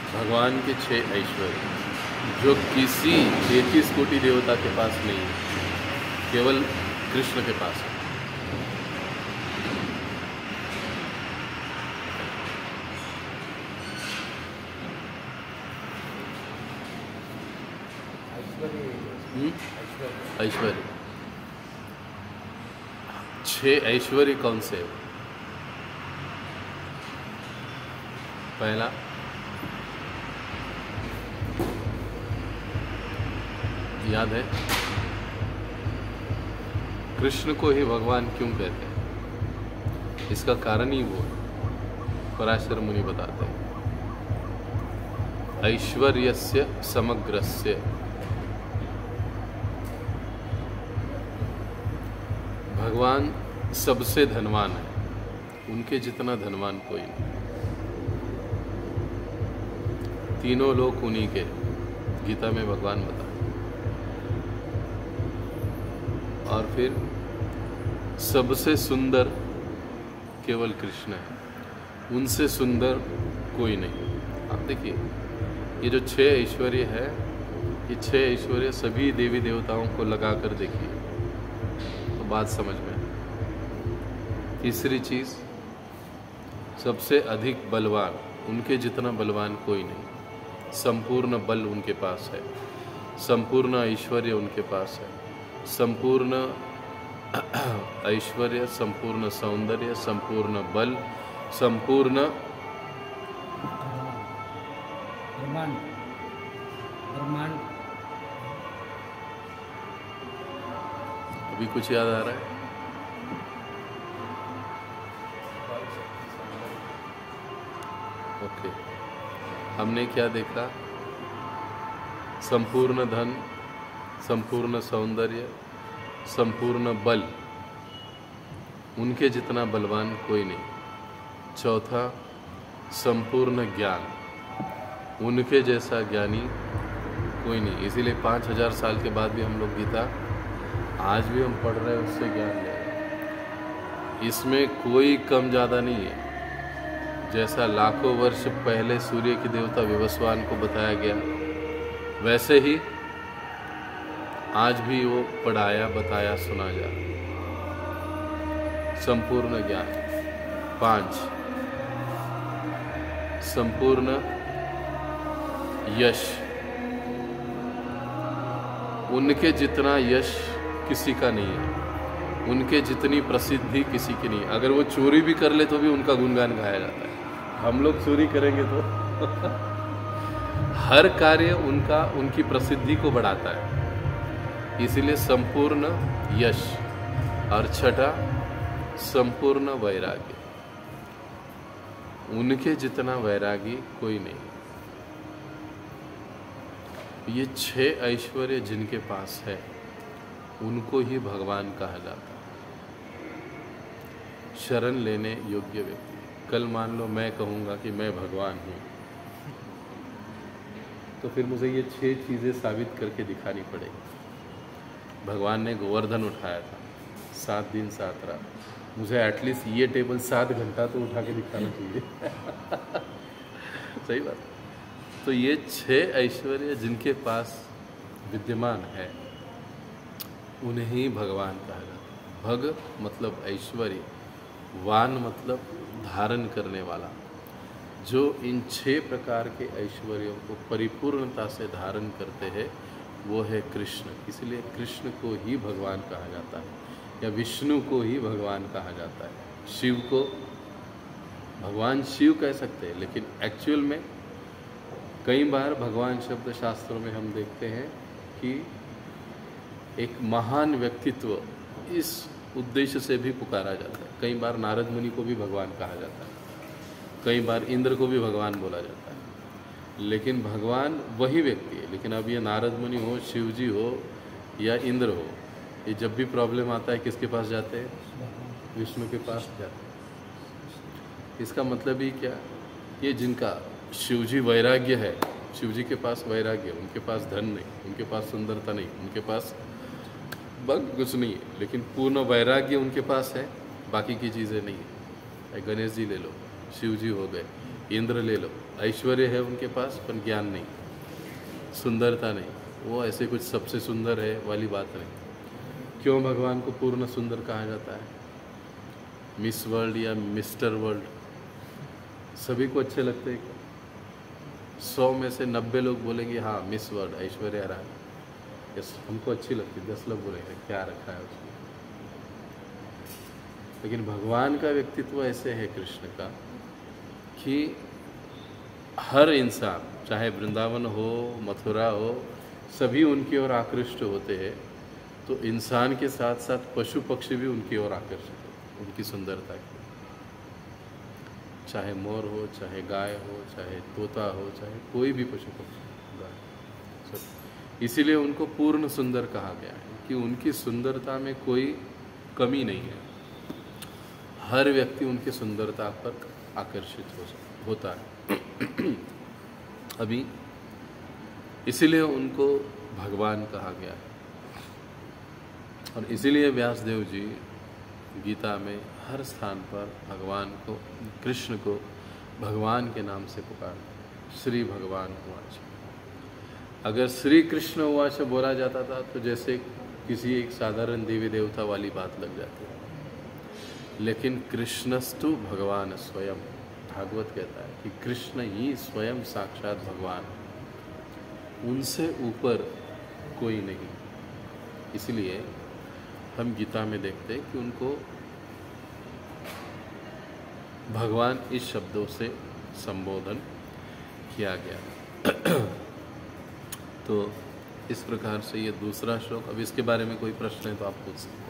भगवान के 6 ऐश्वर्य जो किसी 33 कोटि देवता के पास नहीं है, केवल कृष्ण के पास है। ऐश्वर्य 6 ऐश्वर्य कौन से? पहला याद है? कृष्ण को ही भगवान क्यों कहते हैं? इसका कारण ही वो है, पराशर मुनि बताते हैं। ऐश्वर्यस्य समग्रस्य, भगवान सबसे धनवान है, उनके जितना धनवान कोई नहीं। तीनों लोक उन्हीं के, गीता में भगवान बता। और फिर सबसे सुंदर केवल कृष्ण है, उनसे सुंदर कोई नहीं। आप देखिए, ये जो 6 ऐश्वर्य है, ये 6 ऐश्वर्य सभी देवी देवताओं को लगा कर देखिए तो बात समझ में आए। तीसरी चीज, सबसे अधिक बलवान, उनके जितना बलवान कोई नहीं। संपूर्ण बल उनके पास है, संपूर्ण ऐश्वर्य उनके पास है, संपूर्ण ऐश्वर्य, संपूर्ण सौंदर्य, संपूर्ण बल, संपूर्ण ब्रह्मांड। अभी कुछ याद आ रहा है? ओके, हमने क्या देखा? संपूर्ण धन, संपूर्ण सौंदर्य, संपूर्ण बल, उनके जितना बलवान कोई नहीं। चौथा, संपूर्ण ज्ञान, उनके जैसा ज्ञानी कोई नहीं। इसीलिए 5000 साल के बाद भी हम लोग गीता आज भी हम पढ़ रहे हैं, उससे ज्ञान ले रहे हैं। इसमें कोई कम ज़्यादा नहीं है। जैसा लाखों वर्ष पहले सूर्य के देवता विवस्वान को बताया गया, वैसे ही आज भी वो पढ़ाया, बताया, सुना जा रहा। संपूर्ण ज्ञान। 5, संपूर्ण यश, उनके जितना यश किसी का नहीं है, उनके जितनी प्रसिद्धि किसी की नहीं। अगर वो चोरी भी कर ले तो भी उनका गुणगान गाया जाता है। हम लोग चोरी करेंगे तो हर कार्य उनका, उनकी प्रसिद्धि को बढ़ाता है। इसीलिए संपूर्ण यश। और छठा, संपूर्ण वैराग्य, उनके जितना वैरागी कोई नहीं। ये 6 ऐश्वर्य जिनके पास है, उनको ही भगवान कहा जाता है। शरण लेने योग्य व्यक्ति। कल मान लो मैं कहूँगा कि मैं भगवान हूँ, तो फिर मुझे ये 6 चीज़ें साबित करके दिखानी पड़ेगी। भगवान ने गोवर्धन उठाया था 7 दिन 7 रात, मुझे एटलीस्ट ये टेबल 7 घंटा तो उठा के दिखाना चाहिए। सही बात। तो ये 6 ऐश्वर्य जिनके पास विद्यमान है, उन्हें ही भगवान कहा जाता है। भग मतलब ऐश्वर्य, वान मतलब धारण करने वाला। जो इन 6 प्रकार के ऐश्वर्यों को परिपूर्णता से धारण करते हैं, वो है कृष्ण। इसलिए कृष्ण को ही भगवान कहा जाता है, या विष्णु को ही भगवान कहा जाता है। शिव को भगवान शिव कह सकते हैं, लेकिन एक्चुअल में कई बार भगवान शब्द शास्त्रों में हम देखते हैं कि एक महान व्यक्तित्व इस उद्देश्य से भी पुकारा जाता है। कई बार नारद मुनि को भी भगवान कहा जाता है, कई बार इंद्र को भी भगवान बोला जाता है। लेकिन भगवान वही व्यक्ति है। लेकिन अब ये नारद मुनि हो, शिव जी हो या इंद्र हो, ये जब भी प्रॉब्लम आता है किसके पास जाते हैं? विष्णु के पास जाते हैं। इसका मतलब ही क्या? ये जिनका शिव जी वैराग्य है, शिव जी के पास वैराग्य, उनके पास धन नहीं, उनके पास सुंदरता नहीं, उनके पास बस कुछ नहीं है, लेकिन पूर्ण वैराग्य उनके पास है, बाकी की चीज़ें नहीं है। गणेश जी ले लो, शिव जी हो गए, इंद्र ले लो, ऐश्वर्य है उनके पास पर ज्ञान नहीं, सुंदरता नहीं, वो ऐसे कुछ सबसे सुंदर है वाली बात नहीं। क्यों भगवान को पूर्ण सुंदर कहा जाता है? मिस वर्ल्ड या मिस्टर वर्ल्ड सभी को अच्छे लगते हैं क्या? 100 में से 90 लोग बोलेंगे हाँ miss world Aishwarya Rai, yes हमको अच्छी लगती है। 10 लोग बोलेंगे क्या रखा है उसमें। लेकिन भगवान का व्यक्तित्व ऐसे है कृष्ण का कि हर इंसान, चाहे वृंदावन हो, मथुरा हो, सभी उनकी ओर आकृष्ट होते हैं। तो इंसान के साथ साथ पशु पक्षी भी उनकी ओर आकर्षित होते, उनकी सुंदरता की। चाहे मोर हो, चाहे गाय हो, चाहे तोता हो, चाहे कोई भी पशु पक्षी, गाय सब। इसीलिए उनको पूर्ण सुंदर कहा गया है कि उनकी सुंदरता में कोई कमी नहीं है। हर व्यक्ति उनकी सुंदरता पर आकर्षित होता है। अभी इसीलिए उनको भगवान कहा गया है। और इसीलिए व्यासदेव जी गीता में हर स्थान पर भगवान को, कृष्ण को भगवान के नाम से पुकारते, श्री भगवान उवाच। अगर श्री कृष्ण उवाच बोला जाता था तो जैसे किसी एक साधारण देवी देवता वाली बात लग जाती है। लेकिन कृष्णस्तु भगवान स्वयं, भागवत कहता है कि कृष्ण ही स्वयं साक्षात भगवान, उनसे ऊपर कोई नहीं। इसलिए हम गीता में देखते हैं कि उनको भगवान इस शब्दों से संबोधन किया गया। तो इस प्रकार से ये दूसरा श्लोक। अब इसके बारे में कोई प्रश्न है तो आप पूछ सकते हैं।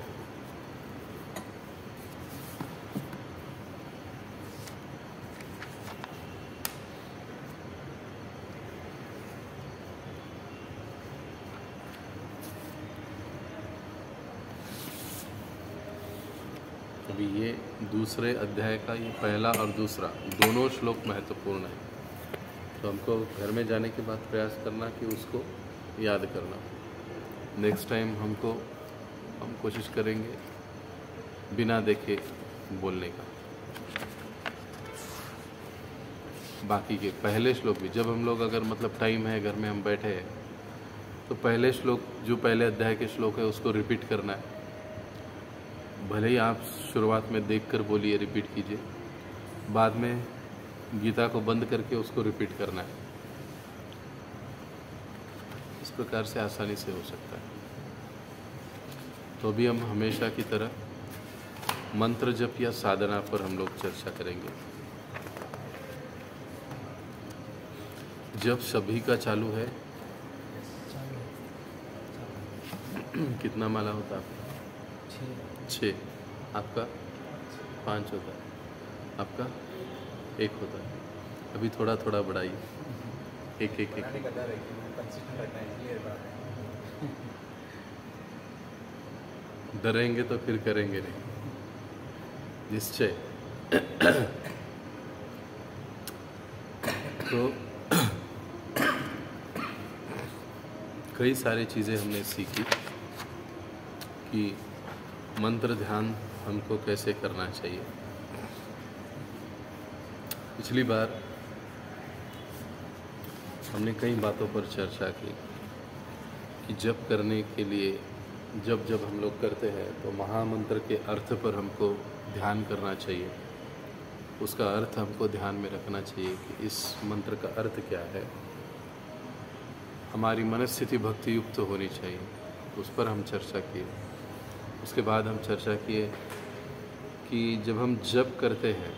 अभी ये दूसरे अध्याय का ये पहला और दूसरा दोनों श्लोक महत्वपूर्ण है। तो हमको घर में जाने के बाद प्रयास करना कि उसको याद करना। नेक्स्ट टाइम हम कोशिश करेंगे बिना देखे बोलने का। बाकी के पहले श्लोक भी जब हम लोग अगर मतलब टाइम है, घर में हम बैठे हैं, तो पहले श्लोक जो पहले अध्याय के श्लोक है उसको रिपीट करना है। भले ही आप शुरुआत में देखकर बोलिए, रिपीट कीजिए, बाद में गीता को बंद करके उसको रिपीट करना है। इस प्रकार से आसानी से हो सकता है। तो अभी हम हमेशा की तरह मंत्र जप या साधना पर हम लोग चर्चा करेंगे। जप सभी का चालू है। कितना माला होता है आपका? 6। आपका 5 होता है, आपका 1 होता है। अभी थोड़ा थोड़ा बढ़ाइए, एक एक एक। डरेंगे तो फिर करेंगे नहीं, निश्चय। तो कई सारी चीज़ें हमने सीखी कि मंत्र ध्यान हमको कैसे करना चाहिए। पिछली बार हमने कई बातों पर चर्चा की कि जप करने के लिए जब हम लोग करते हैं तो महामंत्र के अर्थ पर हमको ध्यान करना चाहिए। उसका अर्थ हमको ध्यान में रखना चाहिए कि इस मंत्र का अर्थ क्या है। हमारी मनस्थिति भक्ति युक्त होनी चाहिए, उस पर हम चर्चा किए। उसके बाद हम चर्चा किए कि जब हम जप करते हैं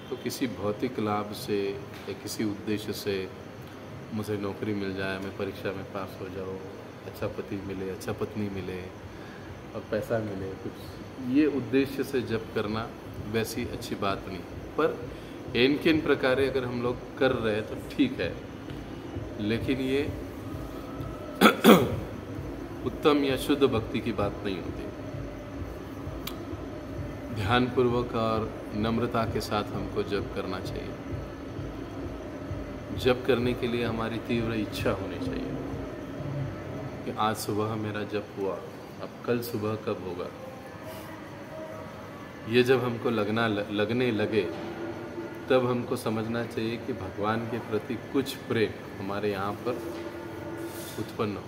तो किसी भौतिक लाभ से या किसी उद्देश्य से, मुझे नौकरी मिल जाए, मैं परीक्षा में पास हो जाऊँ, अच्छा पति मिले, अच्छा पत्नी मिले और पैसा मिले, कुछ ये उद्देश्य से जप करना वैसी अच्छी बात नहीं। पर इन किन प्रकारे अगर हम लोग कर रहे हैं तो ठीक है। लेकिन ये उत्तम या शुद्ध भक्ति की बात नहीं होती। ध्यानपूर्वक और नम्रता के साथ हमको जप करना चाहिए। जप करने के लिए हमारी तीव्र इच्छा होनी चाहिए कि आज सुबह मेरा जप हुआ, अब कल सुबह कब होगा। ये जब हमको लगने लगे तब हमको समझना चाहिए कि भगवान के प्रति कुछ प्रेम हमारे यहाँ पर उत्पन्न हो।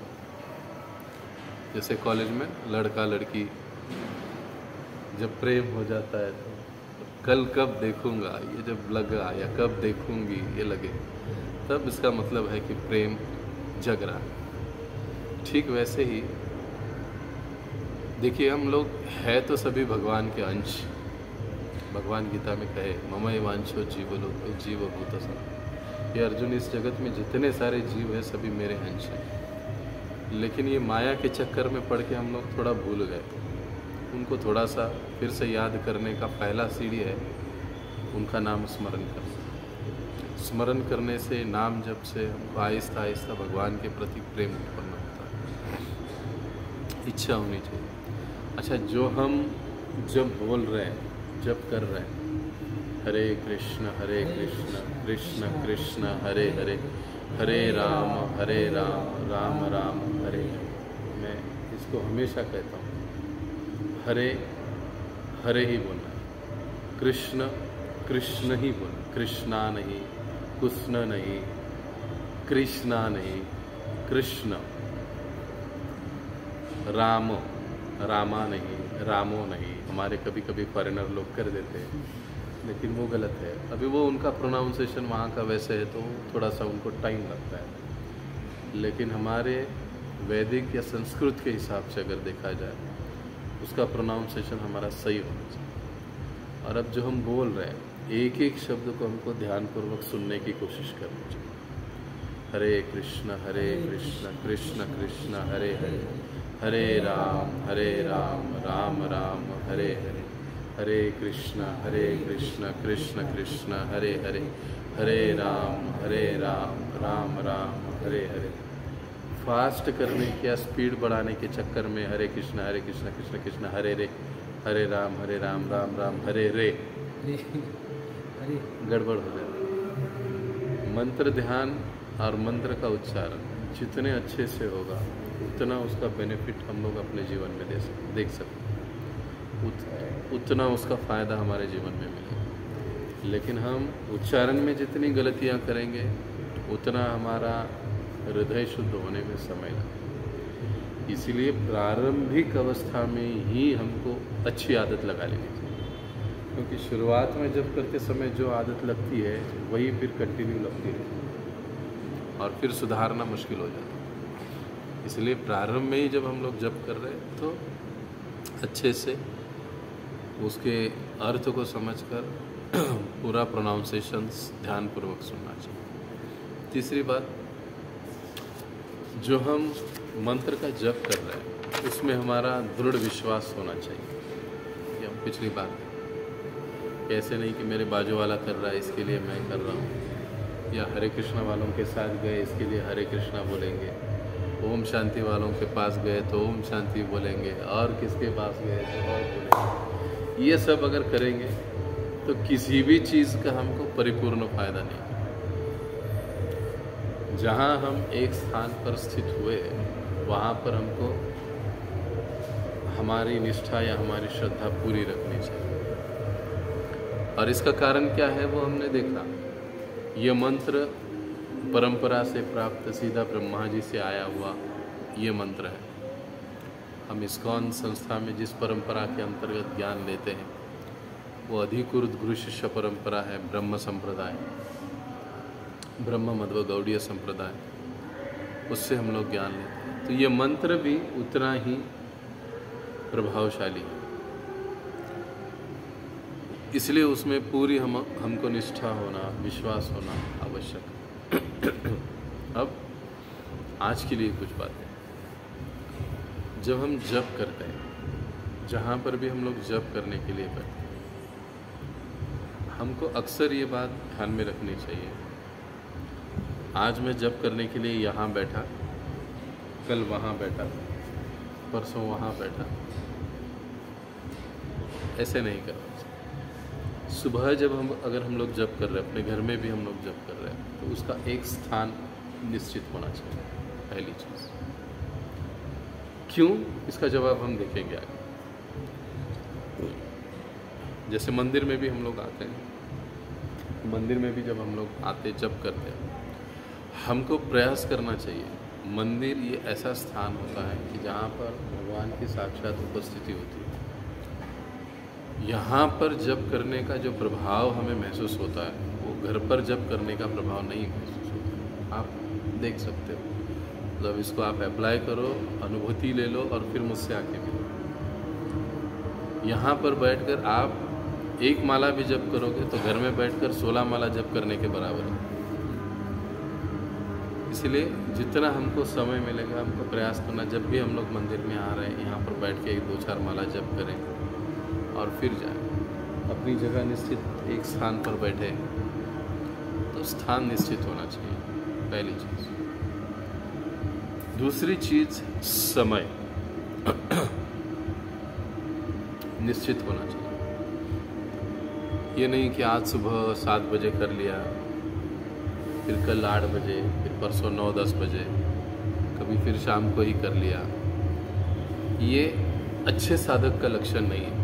जैसे कॉलेज में लड़का लड़की जब प्रेम हो जाता है तो कल कब देखूंगा, ये जब लगा, या कब देखूंगी ये लगे, तब इसका मतलब है कि प्रेम जग रहा है। ठीक वैसे ही देखिए, हम लोग है तो सभी भगवान के अंश। भगवान गीता में कहे ममय वांछो जीवलोके जीवभूत सब। ये अर्जुन, इस जगत में जितने सारे जीव हैं सभी मेरे अंश हैं। लेकिन ये माया के चक्कर में पड़ के हम लोग थोड़ा भूल गए। उनको थोड़ा सा फिर से याद करने का पहला सीढ़ी है उनका नाम स्मरण करना। स्मरण करने से, नाम जप से हमको आहिस्ता आहिस्ता भगवान के प्रति प्रेम उत्पन्न होता है। इच्छा होनी चाहिए। अच्छा, जो हम जब बोल रहे हैं, जब कर रहे हैं, हरे कृष्ण कृष्ण कृष्ण हरे हरे, हरे राम राम राम हरे हरे। मैं इसको हमेशा कहता हूँ, हरे हरे ही बोलना है, कृष्ण कृष्ण ही बोलना, कृष्णा नहीं, कृष्ण नहीं, कृष्णा नहीं, कृष्ण। राम रामा नहीं, रामो नहीं। हमारे कभी कभी फॉरेनर लोग कर देते हैं, लेकिन वो गलत है। अभी वो उनका प्रोनाउंसिएशन वहाँ का वैसे है तो थोड़ा सा उनको टाइम लगता है, लेकिन हमारे वैदिक या संस्कृत के हिसाब से अगर देखा जाए उसका प्रोनाउंसिएशन हमारा सही होना चाहिए। और अब जो हम बोल रहे हैं, एक एक शब्द को हमको ध्यानपूर्वक सुनने की कोशिश करनी चाहिए। हरे कृष्ण कृष्ण कृष्ण हरे हरे, हरे राम राम राम हरे हरे, हरे कृष्ण कृष्ण कृष्ण हरे हरे, हरे राम राम राम हरे हरे। फास्ट करने के या स्पीड बढ़ाने के चक्कर में हरे कृष्ण कृष्ण कृष्ण हरे रे, हरे राम राम राम हरे रे, गड़बड़ हो जाती। मंत्र ध्यान और मंत्र का उच्चारण जितने अच्छे से होगा उतना उसका बेनिफिट हम लोग अपने जीवन में देख सकते, उतना उसका फ़ायदा हमारे जीवन में मिलेगा। लेकिन हम उच्चारण में जितनी गलतियां करेंगे उतना हमारा हृदय शुद्ध होने में समय लगेगा। इसीलिए प्रारंभिक अवस्था में ही हमको अच्छी आदत लगा लेनी चाहिए, क्योंकि शुरुआत में जब करते समय जो आदत लगती है वही फिर कंटिन्यू लगती रहती है और फिर सुधारना मुश्किल हो जाता है। इसलिए प्रारंभ में ही जब हम लोग जप कर रहे हैं तो अच्छे से उसके अर्थ को समझकर पूरा प्रोनाउंसिएशन ध्यानपूर्वक सुनना चाहिए। तीसरी बात, जो हम मंत्र का जप कर रहे हैं उसमें हमारा दृढ़ विश्वास होना चाहिए। ये हम पिछली बात है, ऐसे नहीं कि मेरे बाजू वाला कर रहा है इसके लिए मैं कर रहा हूँ, या हरे कृष्णा वालों के साथ गए इसके लिए हरे कृष्णा बोलेंगे, ओम शांति वालों के पास गए तो ओम शांति बोलेंगे, और किसके पास गए तो और बोलेंगे। ये सब अगर करेंगे तो किसी भी चीज़ का हमको परिपूर्ण फायदा नहीं। जहाँ हम एक स्थान पर स्थित हुए वहाँ पर हमको हमारी निष्ठा या हमारी श्रद्धा पूरी रखनी चाहिए। और इसका कारण क्या है वो हमने देखा। ये मंत्र परंपरा से प्राप्त सीधा ब्रह्मा जी से आया हुआ ये मंत्र है। हम इस्कॉन संस्था में जिस परंपरा के अंतर्गत ज्ञान लेते हैं वो अधिकृत गुरु शिष्य परंपरा है, ब्रह्म संप्रदाय, ब्रह्म मध्व गौड़ीय संप्रदाय, उससे हम लोग ज्ञान लेते हैं। तो ये मंत्र भी उतना ही प्रभावशाली है, इसलिए उसमें पूरी हमको निष्ठा होना, विश्वास होना आवश्यक है। अब आज के लिए कुछ बातें। जब हम जप करते हैं, जहाँ पर भी हम लोग जप करने के लिए बैठते हैं, हमको अक्सर ये बात ध्यान में रखनी चाहिए आज मैं जप करने के लिए यहाँ बैठा, कल वहाँ बैठा, परसों वहाँ बैठा, ऐसे नहीं करना चाहिए। सुबह जब अगर हम लोग जप कर रहे हैं, अपने घर में भी हम लोग जप कर रहे हैं, तो उसका एक स्थान निश्चित होना चाहिए, पहली चीज़। क्यों, इसका जवाब हम देखेंगे आगे। जैसे मंदिर में भी हम लोग आते हैं, मंदिर में भी जब हम लोग आते जप करते हैं, हमको प्रयास करना चाहिए। मंदिर ये ऐसा स्थान होता है कि जहाँ पर भगवान की साक्षात उपस्थिति होती है। यहाँ पर जप करने का जो प्रभाव हमें महसूस होता है, वो घर पर जप करने का प्रभाव नहीं महसूस होता। आप देख सकते हो, मतलब इसको आप अप्लाई करो, अनुभूति ले लो और फिर मुझसे आके मिलो। यहाँ पर बैठकर आप एक माला भी जप करोगे तो घर में बैठकर 16 माला जप करने के बराबर है। इसलिए जितना हमको समय मिलेगा, हमको प्रयास करना, जब भी हम लोग मंदिर में आ रहे हैं, यहाँ पर बैठ के 2-4 माला जप करें और फिर जाएं। अपनी जगह निश्चित एक स्थान पर बैठे, तो स्थान निश्चित होना चाहिए, पहली चीज़। दूसरी चीज़, समय निश्चित होना चाहिए। ये नहीं कि आज सुबह 7 बजे कर लिया, फिर कल 8 बजे, फिर परसों 9-10 बजे, कभी फिर शाम को ही कर लिया। ये अच्छे साधक का लक्षण नहीं है।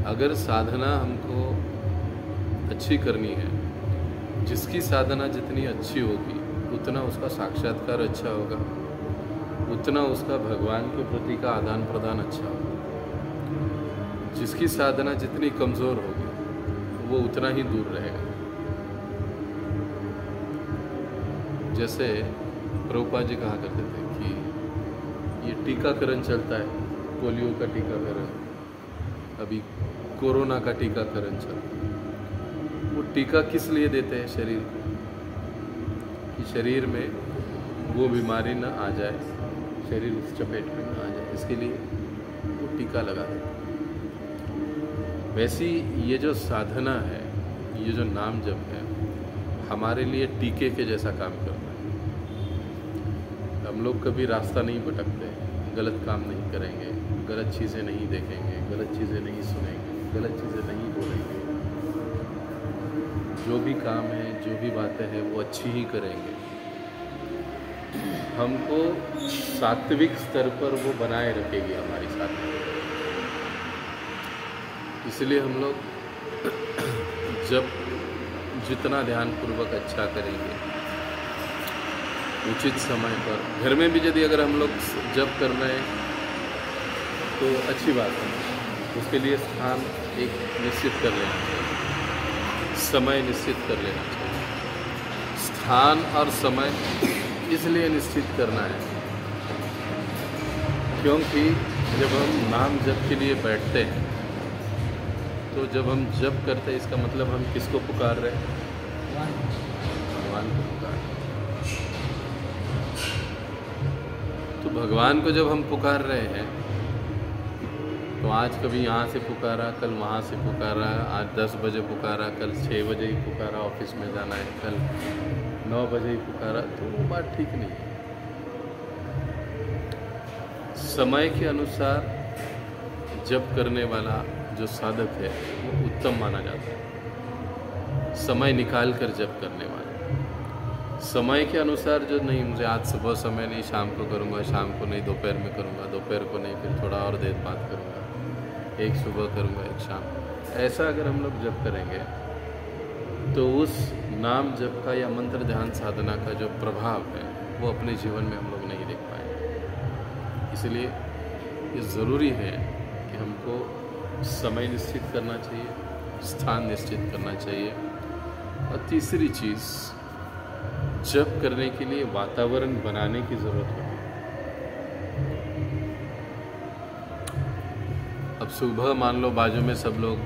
अगर साधना हमको अच्छी करनी है, जिसकी साधना जितनी अच्छी होगी उतना उसका साक्षात्कार अच्छा होगा, उतना उसका भगवान के प्रति का आदान प्रदान अच्छा होगा। जिसकी साधना जितनी कमज़ोर होगी वो उतना ही दूर रहेगा। जैसे प्रभुपाद जी कहा करते थे कि ये टीकाकरण चलता है, पोलियो का टीकाकरण, अभी कोरोना का टीकाकरण चलता है। वो टीका किस लिए देते हैं शरीर को? कि शरीर में वो बीमारी न आ जाए, शरीर उस चपेट में न आ जाए, इसके लिए वो टीका लगा देते हैं। वैसी ये जो साधना है, ये जो नाम जप है, हमारे लिए टीके के जैसा काम करता है। हम लोग कभी रास्ता नहीं भटकते, गलत काम नहीं करेंगे, गलत चीज़ें नहीं देखेंगे, गलत चीज़ें नहीं सुनेंगे, गलत चीज़ें नहीं बोलेंगे। जो भी काम है, जो भी बातें हैं, वो अच्छी ही करेंगे। हमको सात्विक स्तर पर वो बनाए रखेगी हमारी साधना। इसलिए हम लोग जब जितना ध्यानपूर्वक अच्छा करेंगे, उचित समय पर, घर में भी यदि अगर हम लोग जप कर रहे हैं तो अच्छी बात है। उसके लिए स्थान एक निश्चित कर लेना चाहिए, समय निश्चित कर लेना चाहिए। स्थान और समय इसलिए निश्चित करना है क्योंकि जब हम नाम जप के लिए बैठते हैं, तो जब हम जप करते हैं, इसका मतलब हम किसको पुकार रहे हैं? भगवान को पुकार रहे हैं। तो भगवान को जब हम पुकार रहे हैं, तो आज कभी यहाँ से पुकारा, कल वहाँ से पुकारा, आज 10 बजे पुकारा, कल 6 बजे ही पुकारा, ऑफिस में जाना है, कल 9 बजे ही पुकारा, तो वो बात ठीक नहीं है। समय के अनुसार जप करने वाला जो साधक है वो उत्तम माना जाता है। समय निकाल कर जप करने वाला, समय के अनुसार जो नहीं, मुझे आज सुबह समय नहीं, शाम को करूँगा, शाम को नहीं, दोपहर में करूँगा, दोपहर को नहीं, फिर थोड़ा और देर बाद करूँगा, एक सुबह करूँगा, एक शाम, ऐसा अगर हम लोग जप करेंगे तो उस नाम जप का या मंत्र ध्यान साधना का जो प्रभाव है वो अपने जीवन में हम लोग नहीं देख पाएंगे। इसलिए ये ज़रूरी है कि हमको समय निश्चित करना चाहिए, स्थान निश्चित करना चाहिए। और तीसरी चीज़, जप करने के लिए वातावरण बनाने की ज़रूरत होती है। अब सुबह मान लो बाजू में सब लोग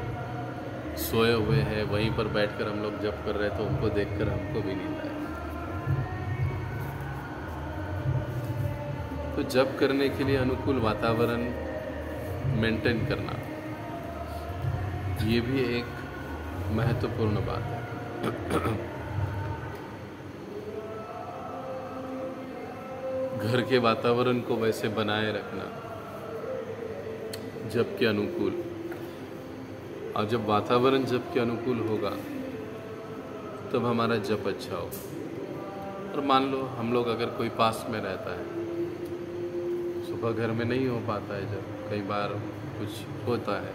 सोए हुए हैं, वहीं पर बैठकर हम लोग जप कर रहे हैं, तो उनको देखकर हमको भी नींद आए। तो जप करने के लिए अनुकूल वातावरण मेंटेन करना, ये भी एक महत्वपूर्ण बात है। घर के वातावरण को वैसे बनाए रखना जप के अनुकूल। और जब वातावरण जप के अनुकूल होगा तब हमारा जप अच्छा होगा। और मान लो हम लोग अगर कोई पास में रहता है, सुबह घर में नहीं हो पाता है, जब कई बार कुछ होता है,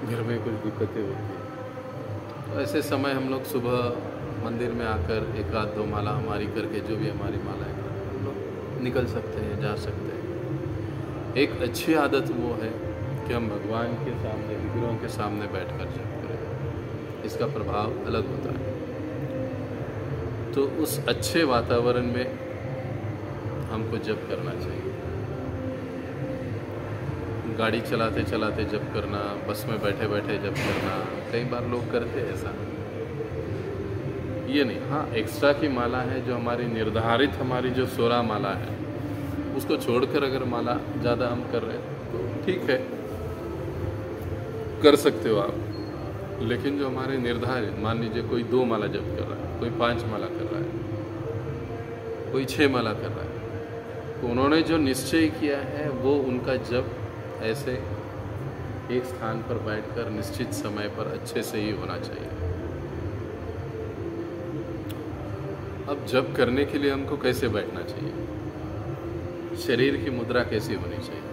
घर में कुछ दिक्कतें होती हैं, तो ऐसे समय हम लोग सुबह मंदिर में आकर एक आध दो माला हमारी करके, जो भी हमारी माला है, हम लोग निकल सकते हैं, जा सकते हैं। एक अच्छी आदत वो है कि हम भगवान के सामने, विग्रहों के सामने बैठकर जप करें। इसका प्रभाव अलग होता है। तो उस अच्छे वातावरण में हमको जप करना चाहिए। गाड़ी चलाते चलाते जप करना, बस में बैठे बैठे जप करना, कई बार लोग करते हैं ऐसा। ये नहीं, हाँ एक्स्ट्रा की माला है जो हमारी निर्धारित, हमारी जो 16 माला है, उसको छोड़कर अगर माला ज़्यादा हम कर रहे हैं तो ठीक है, कर सकते हो आप। लेकिन जो हमारे निर्धारित, मान लीजिए कोई 2 माला जप कर रहा है, कोई 5 माला कर रहा है, कोई 6 माला कर रहा है, तो उन्होंने जो निश्चय किया है वो उनका जप ऐसे एक स्थान पर बैठकर निश्चित समय पर अच्छे से ही होना चाहिए। अब जप करने के लिए हमको कैसे बैठना चाहिए, शरीर की मुद्रा कैसी होनी चाहिए?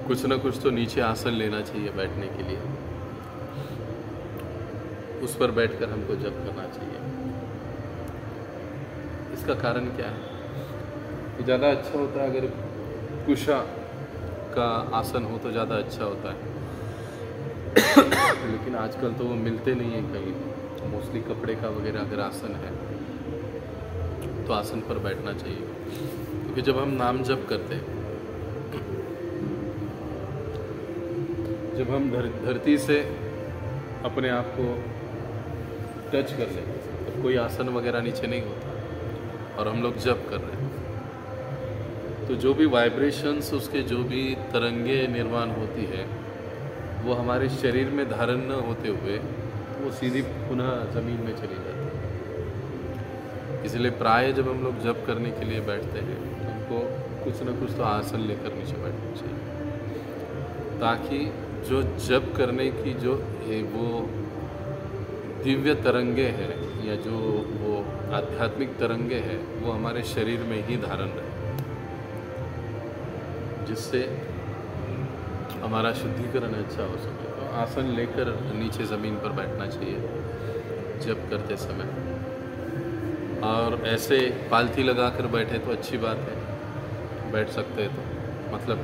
कुछ ना कुछ तो नीचे आसन लेना चाहिए बैठने के लिए, उस पर बैठकर हमको जप करना चाहिए। इसका कारण क्या है? ज़्यादा अच्छा होता है अगर कुशा का आसन हो तो ज़्यादा अच्छा होता है। लेकिन आजकल तो वो मिलते नहीं है कहीं। मोस्टली कपड़े का वगैरह अगर आसन है तो आसन पर बैठना चाहिए। क्योंकि जब हम नाम जप करते हैं, जब हम धरती से अपने आप को टच कर लें, तो कोई आसन वगैरह नीचे नहीं होता, और हम लोग जप कर रहे हैं, तो जो भी वाइब्रेशंस, उसके जो भी तरंगे निर्माण होती है, वो हमारे शरीर में धारण न होते हुए वो सीधी पुनः ज़मीन में चली जाती है। इसलिए प्राय जब हम लोग जप करने के लिए बैठते हैं तो हमको कुछ न कुछ तो आसन लेकर नीचे बैठना चाहिए, ताकि जो जप करने की जो वो दिव्य तरंगे हैं या जो वो आध्यात्मिक तरंगे हैं, वो हमारे शरीर में ही धारण रहे, जिससे हमारा शुद्धिकरण अच्छा हो सके। तो आसन लेकर नीचे ज़मीन पर बैठना चाहिए जप करते समय। और ऐसे पालथी लगाकर बैठे तो अच्छी बात है, बैठ सकते हैं तो, मतलब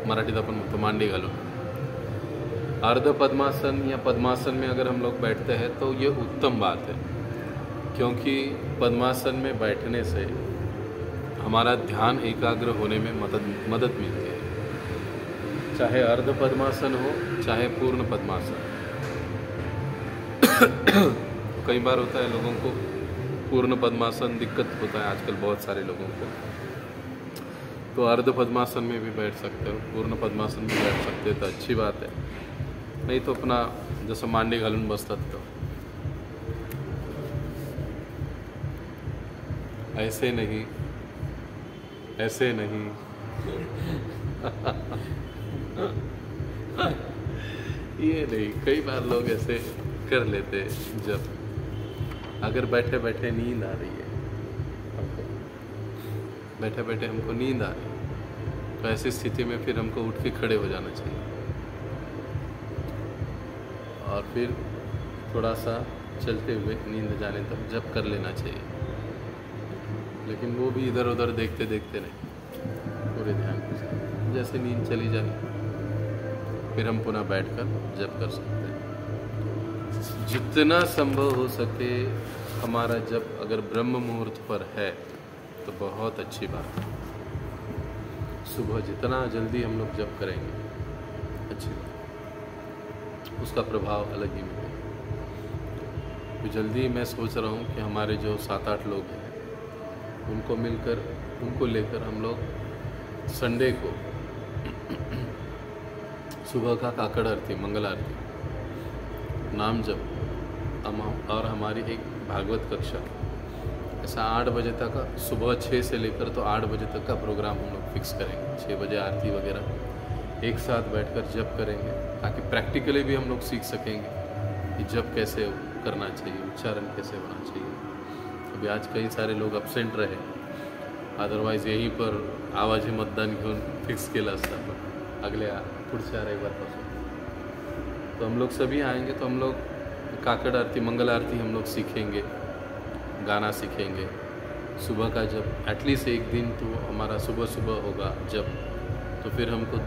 मराठीत आपण म्हणतो मांडी घालून। अर्ध पद्मासन या पद्मासन में अगर हम लोग बैठते हैं तो ये उत्तम बात है, क्योंकि पद्मासन में बैठने से हमारा ध्यान एकाग्र होने में मदद मिलती है। चाहे अर्ध पद्मासन हो, चाहे पूर्ण पद्मासन। कई बार होता है लोगों को पूर्ण पद्मासन दिक्कत होता है आजकल बहुत सारे लोगों को, तो अर्ध पद्मासन में भी बैठ सकते हो, पूर्ण पद्मासन में बैठ सकते हो तो अच्छी बात है। नहीं तो अपना जसं मांडी घालून बसतात तो ऐसे नहीं, ऐसे नहीं। ये नहीं, कई बार लोग ऐसे कर लेते हैं। जब अगर बैठे बैठे नींद आ रही है हमको, बैठे बैठे हमको नींद आ रही है, तो ऐसी स्थिति में फिर हमको उठ के खड़े हो जाना चाहिए और फिर थोड़ा सा चलते हुए नींद जाने तक जप कर लेना चाहिए। लेकिन वो भी इधर उधर देखते देखते नहीं, पूरे ध्यान के साथ। जैसे नींद चली जाए फिर हम पुनः बैठकर जप कर सकते हैं। जितना संभव हो सके हमारा जप अगर ब्रह्म मुहूर्त पर है तो बहुत अच्छी बात है। सुबह जितना जल्दी हम लोग जप करेंगे अच्छी बात, उसका प्रभाव अलग ही मिलेगा। तो जल्दी मैं सोच रहा हूँ कि हमारे जो 7-8 लोग हैं उनको मिलकर, उनको लेकर हम लोग संडे को सुबह का काकड़ आरती, मंगल आरती, नाम जप और हमारी एक भागवत कक्षा, ऐसा 8 बजे तक का, सुबह 6 से लेकर तो 8 बजे तक का प्रोग्राम हम लोग फिक्स करेंगे। 6 बजे आरती वगैरह एक साथ बैठकर जप करेंगे, ताकि प्रैक्टिकली भी हम लोग सीख सकेंगे कि जप कैसे करना चाहिए, उच्चारण कैसे होना चाहिए। अभी आज कई सारे लोग अब्सेंट रहे, अदरवाइज यहीं पर आवाजी मतदान घेऊन फिक्स केलं असतं आपण अगल्या पुढच्या रविवारपासून। तो हम लोग सभी आएंगे, तो हम लोग काकड़ आरती, मंगल आरती हम लोग सीखेंगे, गाना सीखेंगे, सुबह का जब एटलीस्ट एक दिन तो हमारा सुबह सुबह होगा जब, तो फिर हमको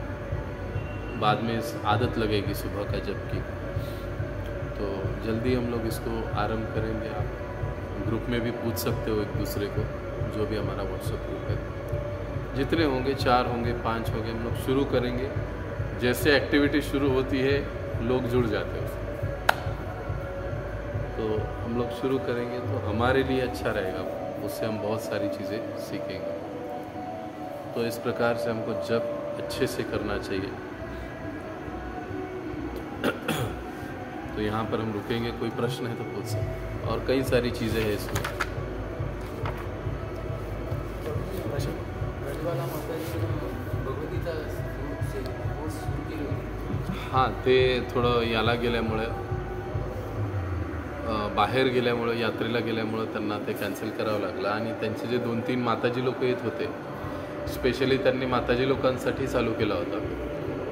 बाद में आदत लगेगी सुबह का जब की। तो जल्दी हम लोग इसको आरंभ करेंगे। आप ग्रुप में भी पूछ सकते हो एक दूसरे को, जो भी हमारा व्हाट्सएप ग्रुप है, जितने होंगे 4 होंगे 5 होंगे, हम लोग शुरू करेंगे। जैसे एक्टिविटी शुरू होती है लोग जुड़ जाते हैं उसमें, तो हम लोग शुरू करेंगे तो हमारे लिए अच्छा रहेगा, उससे हम बहुत सारी चीज़ें सीखेंगे। तो इस प्रकार से हमको जब अच्छे से करना चाहिए। तो यहाँ पर हम रुकेंगे, कोई प्रश्न है तो पूछ सकते, और कई सारी चीज़ें हैं इसमें। हां, ते थोडं याला गेल्यामुळे, बाहेर गेल्यामुळे, यात्रेला गेल्यामुळे त्यांना ते कॅन्सल करावं लागलं। आणि त्यांचे जे 2-3 माताजी लोक येत होते, स्पेशली त्यांनी माताजी लोकांसाठी चालू केला होता,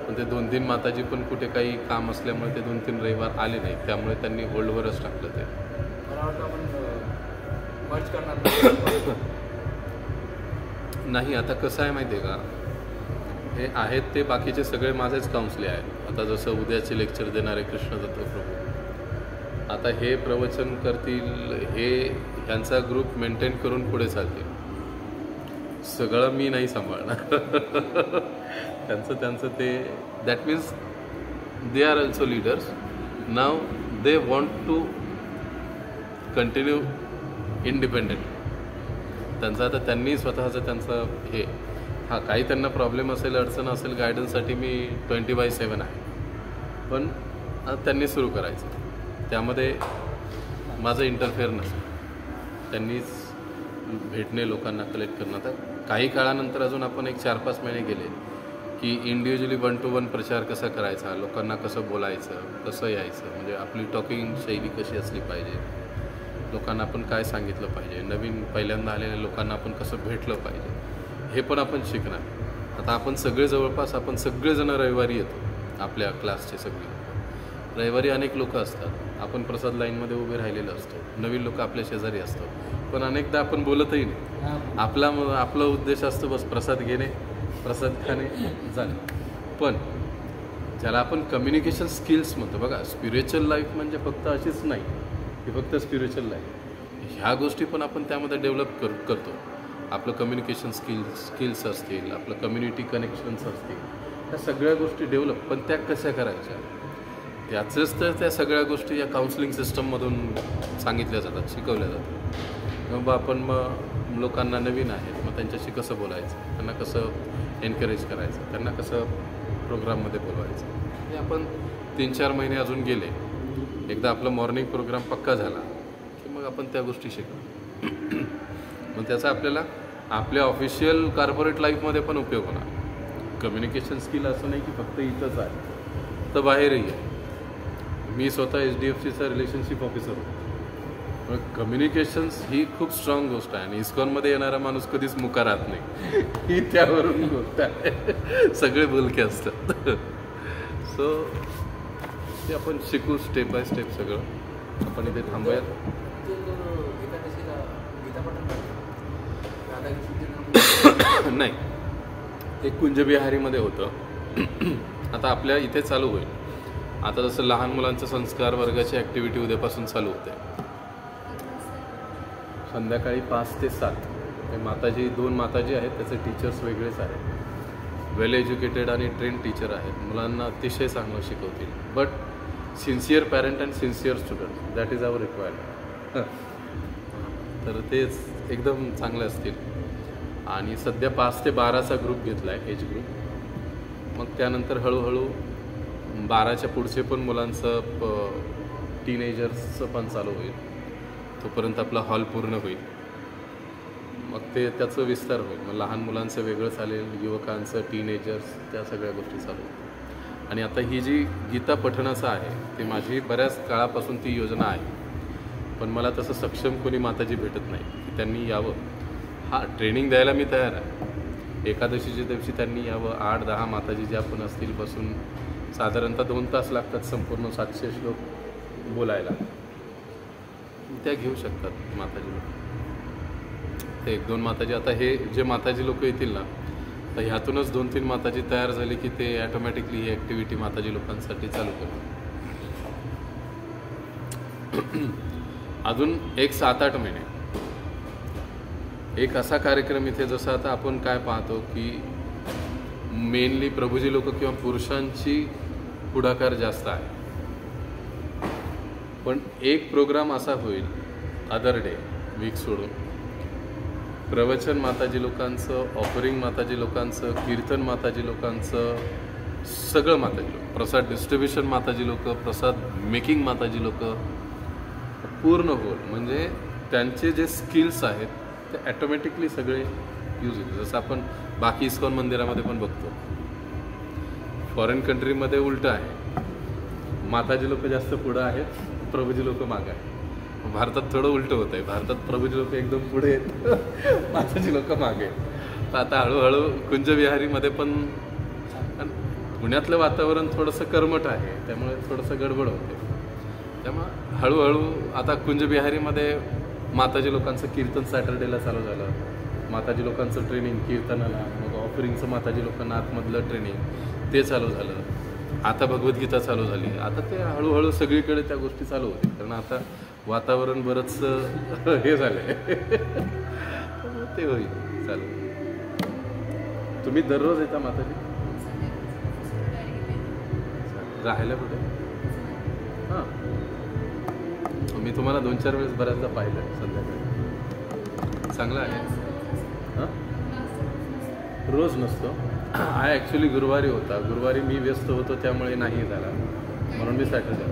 पण ते 2-3 माताजी पण कुठे काही काम असल्यामुळे ते 2-3 रविवार आले नाही, त्यामुळे त्यांनी होल्डवरच टाकलं ते। नाही, आता कसं आहे माहिती आहे का, हे आहेत ते बाकीचे सगळे माझेच काउन्सिले आहेत। आता जसं उद्याचे लेक्चर देणारे कृष्णदत्त प्रभू, आता हे प्रवचन करतील, हे ह्यांचा ग्रुप मेंटेन करून पुढे चालतील, सगळं मी नाही सांभाळणार। त्यांचं ते, that means they are also leaders नाव, they want to continue independent. त्यांचं आता त्यांनी स्वतःचं त्यांचं हे, हां काही त्यांना प्रॉब्लेम असेल, अडचण असेल, गायडन्ससाठी मी 24/7 आहे, पण त्यांनी सुरू करायचं, त्यामध्ये माझं इंटरफेअर नसेल। त्यांनीच भेटणे, लोकांना कलेक्ट करणं। आता काही काळानंतर अजून आपण एक 4-5 महिने गेले की इंडिव्हिज्युअली 1 to 1 प्रचार कसा करायचा, लोकांना कसं बोलायचं, कसं यायचं, म्हणजे आपली टॉकिंग शैली कशी असली पाहिजे, लोकांना आपण काय सांगितलं पाहिजे, नवीन पहिल्यांदा आलेल्या लोकांना आपण कसं भेटलं पाहिजे, हे पण आपण शिकणार। आता आपण सगळे जवळपास, आपण सगळेजण रविवारी येतो, आपल्या क्लासचे सगळे रविवारी अनेक लोक असतात, आपण प्रसाद लाईनमध्ये उभे राहिलेलो असतो, नवीन लोक आपल्या शेजारी असतो, पण अनेकदा आपण बोलतही नाही। आपला उद्देश असतो बस प्रसाद घेणे, प्रसाद खाणे, जाणे। पण ज्याला आपण कम्युनिकेशन स्किल्स म्हणतो बघा, स्पिरिच्युअल लाईफ म्हणजे फक्त अशीच नाही की फक्त स्पिरिच्युअल लाईफ, ह्या गोष्टी पण आपण त्यामध्ये डेव्हलप करतो। आपलं कम्युनिकेशन स्किल्स असतील, आपलं कम्युनिटी कनेक्शन्स असतील, त्या सगळ्या गोष्टी डेव्हलप, पण त्या कशा करायच्या, त्याचंच तर त्या सगळ्या गोष्टी या काउन्सिलिंग सिस्टममधून सांगितल्या जातात, शिकवल्या जातात। मग आपण लोकांना नवीन आहेत, मग त्यांच्याशी कसं बोलायचं, त्यांना कसं एनकरेज करायचं, त्यांना कसं प्रोग्राममध्ये बोलवायचं, हे आपण 3-4 महिने अजून गेले, एकदा आपला मॉर्निंग प्रोग्राम पक्का झाला की मग आपण त्या गोष्टी शिकू। मग त्याचा आपल्याला आपल्या ऑफिशियल कॉर्पोरेट लाईफमध्ये पण उपयोग होणार। कम्युनिकेशन स्किल असं नाही की फक्त इथंच आहे, तर बाहेरही आहे। मी स्वतः HDFCचा रिलेशनशिप ऑफिसर होतो, कम्युनिकेशन्स ही खूप स्ट्रॉंग गोष्ट आहे, आणि इस्कॉनमध्ये येणारा माणूस कधीच मुका राहत नाही, ही त्यावरून गोष्ट आहे, सगळे बोलके असतात। सो ते आपण शिकू स्टेप बाय स्टेप सगळं। आपण इथे थांबूयात। नाही, एक कुंजबिहारीमध्ये होतं, आता आपल्या इथे चालू होईल। आता जसं लहान मुलांचं संस्कार वर्गाची ॲक्टिव्हिटी उद्यापासून चालू होते, संध्याकाळी 5 ते 7। हे माताजी, 2 माताजी आहेत, त्याचे टीचर्स वेगळेच आहेत, वेल एज्युकेटेड आणि ट्रेन टीचर आहेत, मुलांना अतिशय चांगलं शिकवतील, but sincere parent and sincere student, that is our required. तर तेच एकदम चांगले असतील। आणि सध्या 5 ते 12चा ग्रुप घेतला आहे, एज ग्रुप, मग त्यानंतर हळूहळू 12च्या पुढचे पण मुलांचं टीनेजर्सचं पण चालू होईल. तोपर्यंत आपला हॉल पूर्ण होईल. मग ते त्याचं विस्तार होईल. मग लहान मुलांचं वेगळं चालेल, युवकांचं, टीनेजर्स, त्या सगळ्या गोष्टी चालू होतील. आणि आता ही जी गीता पठणाचं आहे ते माझी बऱ्याच काळापासून ती योजना आहे. पण मला तसं सक्षम कोणी माताजी भेटत नाही की त्यांनी यावं. हा, ट्रेनिंग द्यायला मी तयार आहे. एकादशीच्या दिवशी त्यांनी यावं. 8-10 माताजी ज्या पण असतील बसून, साधारणतः 2 तास लागतात संपूर्ण 700 श्लोक बोलायला. त्या घेऊ शकतात माताजी लोक. ते 1-2 माताजी, आता हे जे माताजी लोक येतील ना, तर ह्यातूनच 2-3 माताजी तयार झाली की ते ॲटोमॅटिकली ही ॲक्टिव्हिटी माताजी लोकांसाठी चालू करतात. अजून एक 7-8 महिने एक असा कार्यक्रम इथे, जसं आता आपण काय पाहतो की मेनली प्रभूजी लोक किंवा पुरुषांची पुढाकार जास्त आहे. पण एक प्रोग्राम असा होईल अदर डे, वीक सोडून, प्रवचन माताजी लोकांचं, ऑफरिंग माताजी लोकांचं, कीर्तन माताजी लोकांचं, सगळं माताजी लोक, प्रसाद डिस्ट्रीब्युशन माताजी लोक, प्रसाद मेकिंग माताजी लोक, पूर्ण होल. म्हणजे त्यांचे जे स्किल्स आहेत ते ॲटोमॅटिकली सगळे यूज होते. जसं आपण बाकी इस्कॉन मंदिरामध्ये पण बघतो. फॉरेन कंट्रीमध्ये उलटं आहे, माताजी लोक जास्त पुढं आहेत, प्रभूजी लोक मागं आहेत. भारतात थोडं उलटं होतं आहे. भारतात प्रभूजी लोक एकदम पुढे आहेत, माताजी लोक मागे आहेत. आता हळूहळू कुंजविहारीमध्ये पण, पुण्यातलं वातावरण थोडंसं कर्मठ आहे, त्यामुळे थोडंसं गडबड होते. त्यामुळे हळूहळू आता कुंजविहारीमध्ये माताजी लोकांचं कीर्तन सॅटर्डेला चालू झालं. माताजी लोकांचं ट्रेनिंग कीर्तनाला, मग ऑफरिंगचं माताजी लोकांना आतमधलं ट्रेनिंग ते चालू झालं. आता भगवद्गीता चालू झाली. आता ते हळूहळू सगळीकडे त्या गोष्टी चालू होतील, कारण आता वातावरण बरंच हे झालं आहे. ते होईल चालू. तुम्ही दररोज येता माताजी? राहायला कुठे? हां, मी तुम्हाला 2-4 वेळेस बऱ्याचदा पाहिलं संध्याकाळी. चांगलं आहे. हां, रोज नसतो. हा ॲक्च्युली गुरुवारी होता. गुरुवारी मी व्यस्त होतो त्यामुळे नाही झाला, म्हणून मी सॅटर्डे.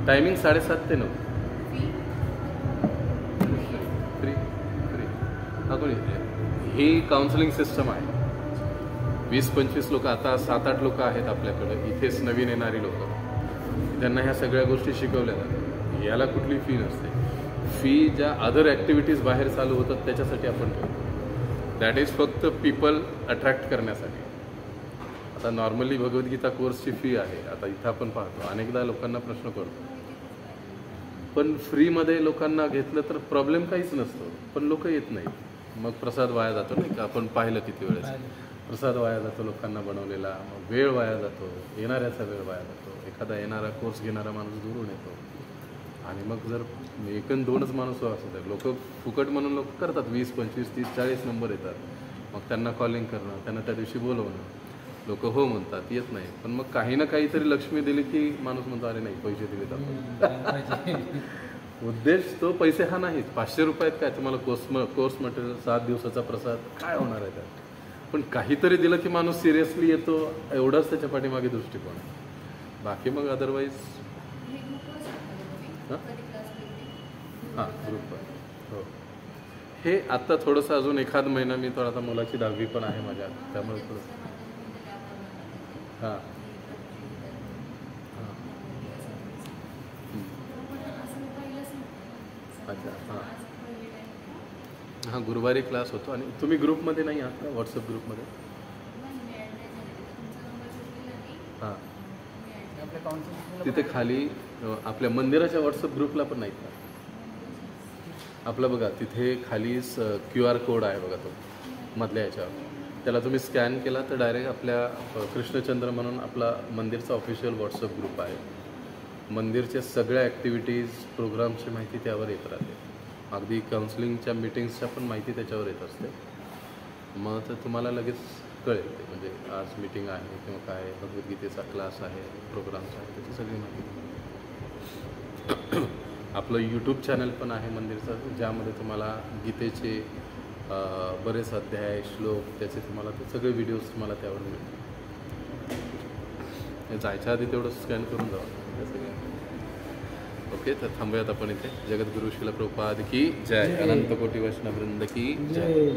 टायमिंग 7:30 ते 9. Free free. हा, कोणी ही काउन्सिलिंग सिस्टम आहे. 20-25 लोक, आता 7-8 लोक आहेत आपल्याकडे इथेच नवीन येणारी लोक. त्यांना ह्या सगळ्या गोष्टी शिकवल्या जातात. याला कुठली फी नसते. फी ज्या अदर ॲक्टिव्हिटीज बाहेर चालू होतात त्याच्यासाठी आपण ठेवतो. दॅट इज फक्त पीपल अट्रॅक्ट करण्यासाठी. आता नॉर्मली भगवद्गीता कोर्सची फी आहे. आता इथं आपण पाहतो अनेकदा लोकांना प्रश्न पडतो, पण फ्रीमध्ये लोकांना घेतलं तर प्रॉब्लेम काहीच नसतो, पण लोक येत नाहीत. मग प्रसाद वाया जातो नाही का? आपण पाहिलं किती वेळेस प्रसाद वाया जातो लोकांना बनवलेला. मग वेळ वाया जातो, येणाऱ्याचा वेळ वाया जातो. एखादा येणारा कोर्स घेणारा माणूस दुरून येतो, आणि मग जर 1-2च माणूस असू तर लोक फुकट म्हणून लोक करतात. 20, 25, 30, 40 नंबर येतात. मग त्यांना कॉलिंग करणं, त्यांना त्या दिवशी बोलवणं, लोक हो म्हणतात, येत नाही. पण मग काही ना काहीतरी लक्ष्मी दिली की माणूस म्हणतो अरे नाही, पैसे दिले तर उद्देश तो पैसे हा नाहीत. 500 रुपयात काय तुम्हाला कोर्स मटेरियल, 7 दिवसाचा प्रसाद, काय होणार आहे त्यात? पण काहीतरी दिलं की माणूस सिरियसली येतो, एवढाच त्याच्या पाठीमागे दृष्टिकोन आहे. बाकी मग अदरवाईज हां, ग्रुपवर. हो, हे आत्ता थोडंसं अजून एखाद महिना मी तर, आता मुलाची 10वी पण आहे माझ्या, त्यामुळे थोडंसं हां हां. अच्छा, हां हां, गुरुवारी क्लास होतो. आणि तुम्ही ग्रुपमध्ये नाही आहात का? व्हॉट्सअप ग्रुपमध्ये? हां, तिथे खाली आपल्या मंदिराच्या व्हॉट्सअप ग्रुपला पण नाहीत का? आपलं बघा तिथे खाली QR कोड आहे बघा, तो मधल्या याच्यावर. त्याला तुम्ही स्कॅन केला तर डायरेक्ट आपल्या कृष्णचंद्र म्हणून आपला मंदिरचा ऑफिशियल व्हॉट्सअप ग्रुप आहे. मंदिरच्या सगळ्या ॲक्टिव्हिटीज, प्रोग्रामची माहिती त्यावर येत राहते. अगदी काउन्सिलिंगच्या मीटिंग्सच्या पण माहिती त्याच्यावर येत असते. मग तर तुम्हाला लगेच कळेल ते, म्हणजे आज मीटिंग आहे किंवा काय, भगवद्गीतेचा क्लास आहे, प्रोग्राम्स आहे, त्याची सगळी माहिती. आपलं यूट्यूब चॅनल पण आहे मंदिरचं, ज्यामध्ये तुम्हाला गीतेचे बरेच अध्याय, श्लोक, त्याचे तुम्हाला ते सगळे व्हिडिओज तुम्हाला त्यावर मिळतील. जायच्या आधी तेवढं स्कॅन करून जावं असं काय. ओके, तर थांबूयात आपण इथे. जगद्गुरु श्रील प्रभुपाद की जय. अनंत कोटी वैष्णव वृंद की जय.